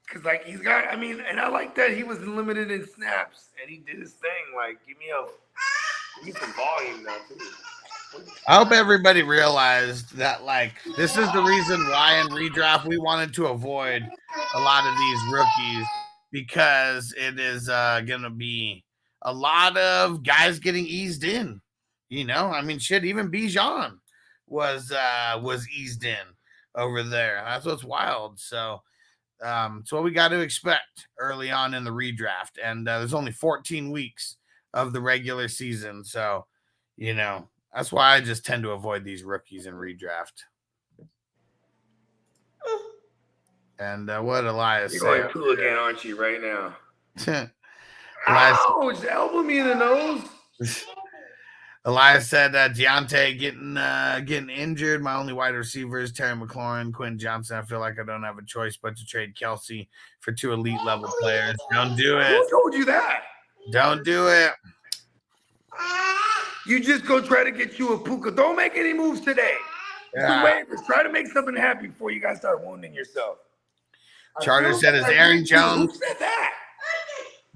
Because, like, he's got, I mean, and I like that he was limited in snaps, and he did his thing. Like, give me some volume now, too. I hope everybody realized that, like, this is the reason why in redraft we wanted to avoid a lot of these rookies, because it is going to be a lot of guys getting eased in. You know, I mean, shit, even Bijan was eased in over there. That's what's wild. So it's what we got to expect early on in the redraft. And there's only 14 weeks of the regular season. So, you know, that's why I just tend to avoid these rookies in redraft. And what Elias said. You're going cool again, aren't you, right now? Elias, ouch, elbow me in the nose. Elias said Deontay getting injured. My only wide receivers, Terry McLaurin, Quinn Johnson. I feel like I don't have a choice but to trade Kelsey for 2 elite level players. Don't do it. Who told you that? Don't do it. You just go try to get you a Puka. Don't make any moves today. Yeah. Try to make something happen before you guys start wounding yourself. Charter said, is Aaron Jones? Who said that?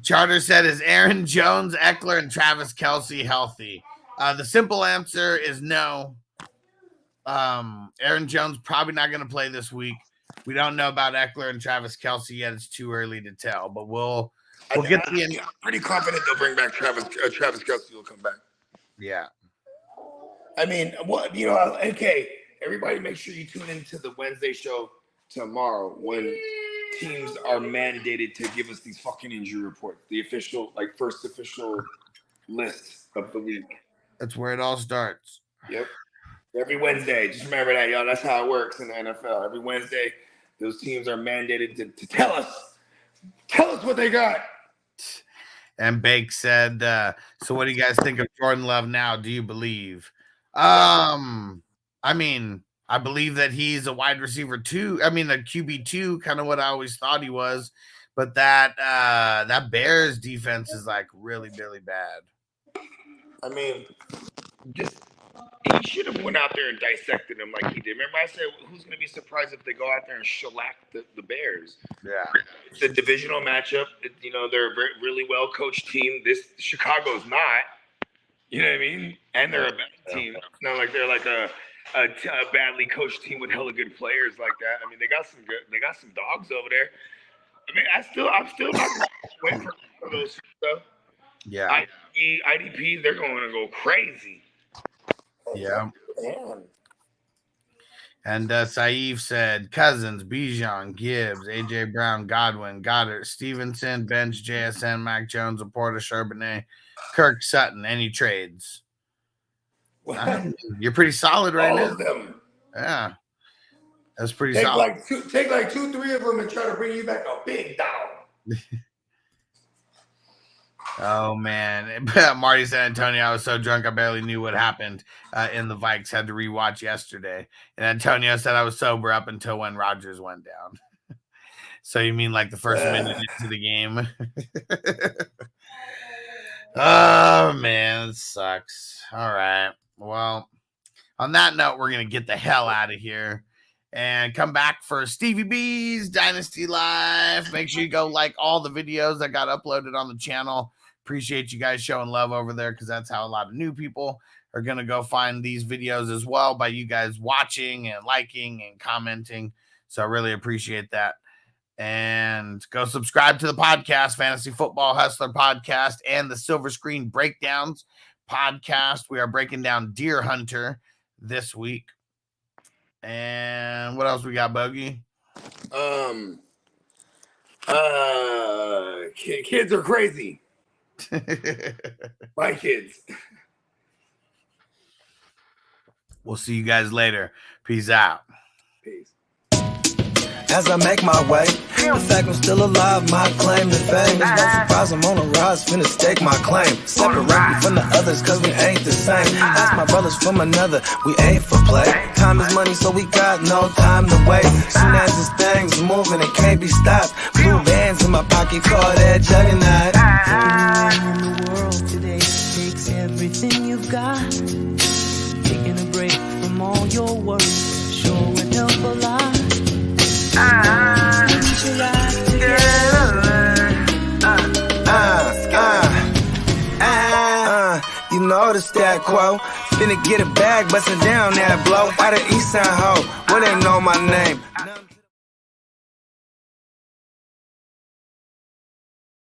Charter said, is Aaron Jones, Eckler, and Travis Kelce healthy? The simple answer is no. Aaron Jones probably not going to play this week. We don't know about Eckler and Travis Kelce yet. It's too early to tell, but we'll get the end. I'm pretty confident they'll bring back Travis Kelce will come back. Yeah. I mean, okay, everybody make sure you tune into the Wednesday show tomorrow when teams are mandated to give us these fucking injury reports, the official, like, first official list of the week. That's where it all starts. Yep. Every Wednesday. Just remember that, y'all. That's how it works in the NFL. Every Wednesday, those teams are mandated to tell us what they got. And Bake said, so what do you guys think of Jordan Love now? Do you believe? I mean, I believe that he's a wide receiver too. I mean, a QB2, kind of what I always thought he was. But that Bears defense is like really, really bad. I mean, he should have went out there and dissected him like he did. Remember I said, who's going to be surprised if they go out there and shellac the Bears? Yeah. It's a divisional matchup. They're a really well-coached team. Chicago's not. You know what I mean? And they're a bad team. It's not like they're like a badly coached team with hella good players like that. I mean, they got some dogs over there. I mean, I'm still not waiting for those stuff. Yeah. IDP, they're going to go crazy. Yeah. And Saif said Cousins, Bijan, Gibbs, AJ Brown, Godwin, Goddard, Stevenson, Bench, JSN, Mac Jones, Laporta, Charbonnet, Kirk Sutton. Any trades? You're pretty solid right now. All of them. Yeah. That's pretty solid. Take like 2-3 of them and try to bring you back a big dog. Oh, man. Marty San Antonio, I was so drunk I barely knew what happened in the Vikes. Had to rewatch yesterday. And Antonio said I was sober up until when Rodgers went down. So you mean like the first minute into the game? Oh, man. It sucks. All right. Well, on that note, we're going to get the hell out of here and come back for Stevie B's Dynasty Live. Make sure you go like all the videos that got uploaded on the channel. Appreciate you guys showing love over there because that's how a lot of new people are going to go find these videos as well, by you guys watching and liking and commenting. So I really appreciate that. And go subscribe to the podcast, Fantasy Football Hustler Podcast and the Silver Screen Breakdowns Podcast. We are breaking down Deer Hunter this week. And what else we got, Bogey? Kids are crazy. My kids. We'll see you guys later. Peace out. Peace. As I make my way, the fact I'm still alive, my claim to fame. It's no surprise I'm on a rise, finna stake my claim. Separate me from the others, cause we ain't the same. Ask my brothers from another, we ain't for play. Time is money, so we got no time to waste. Soon as this thing's moving, it can't be stopped. Blue bands in my pocket. monkey call that juggernaut. In the world today takes everything you've got. Taking a break from all your worries sure would help a lot. Spend your life together. You know the stat quo. Finna get a bag, bustin' down that blow. Out of East Side Ho, where they know my name.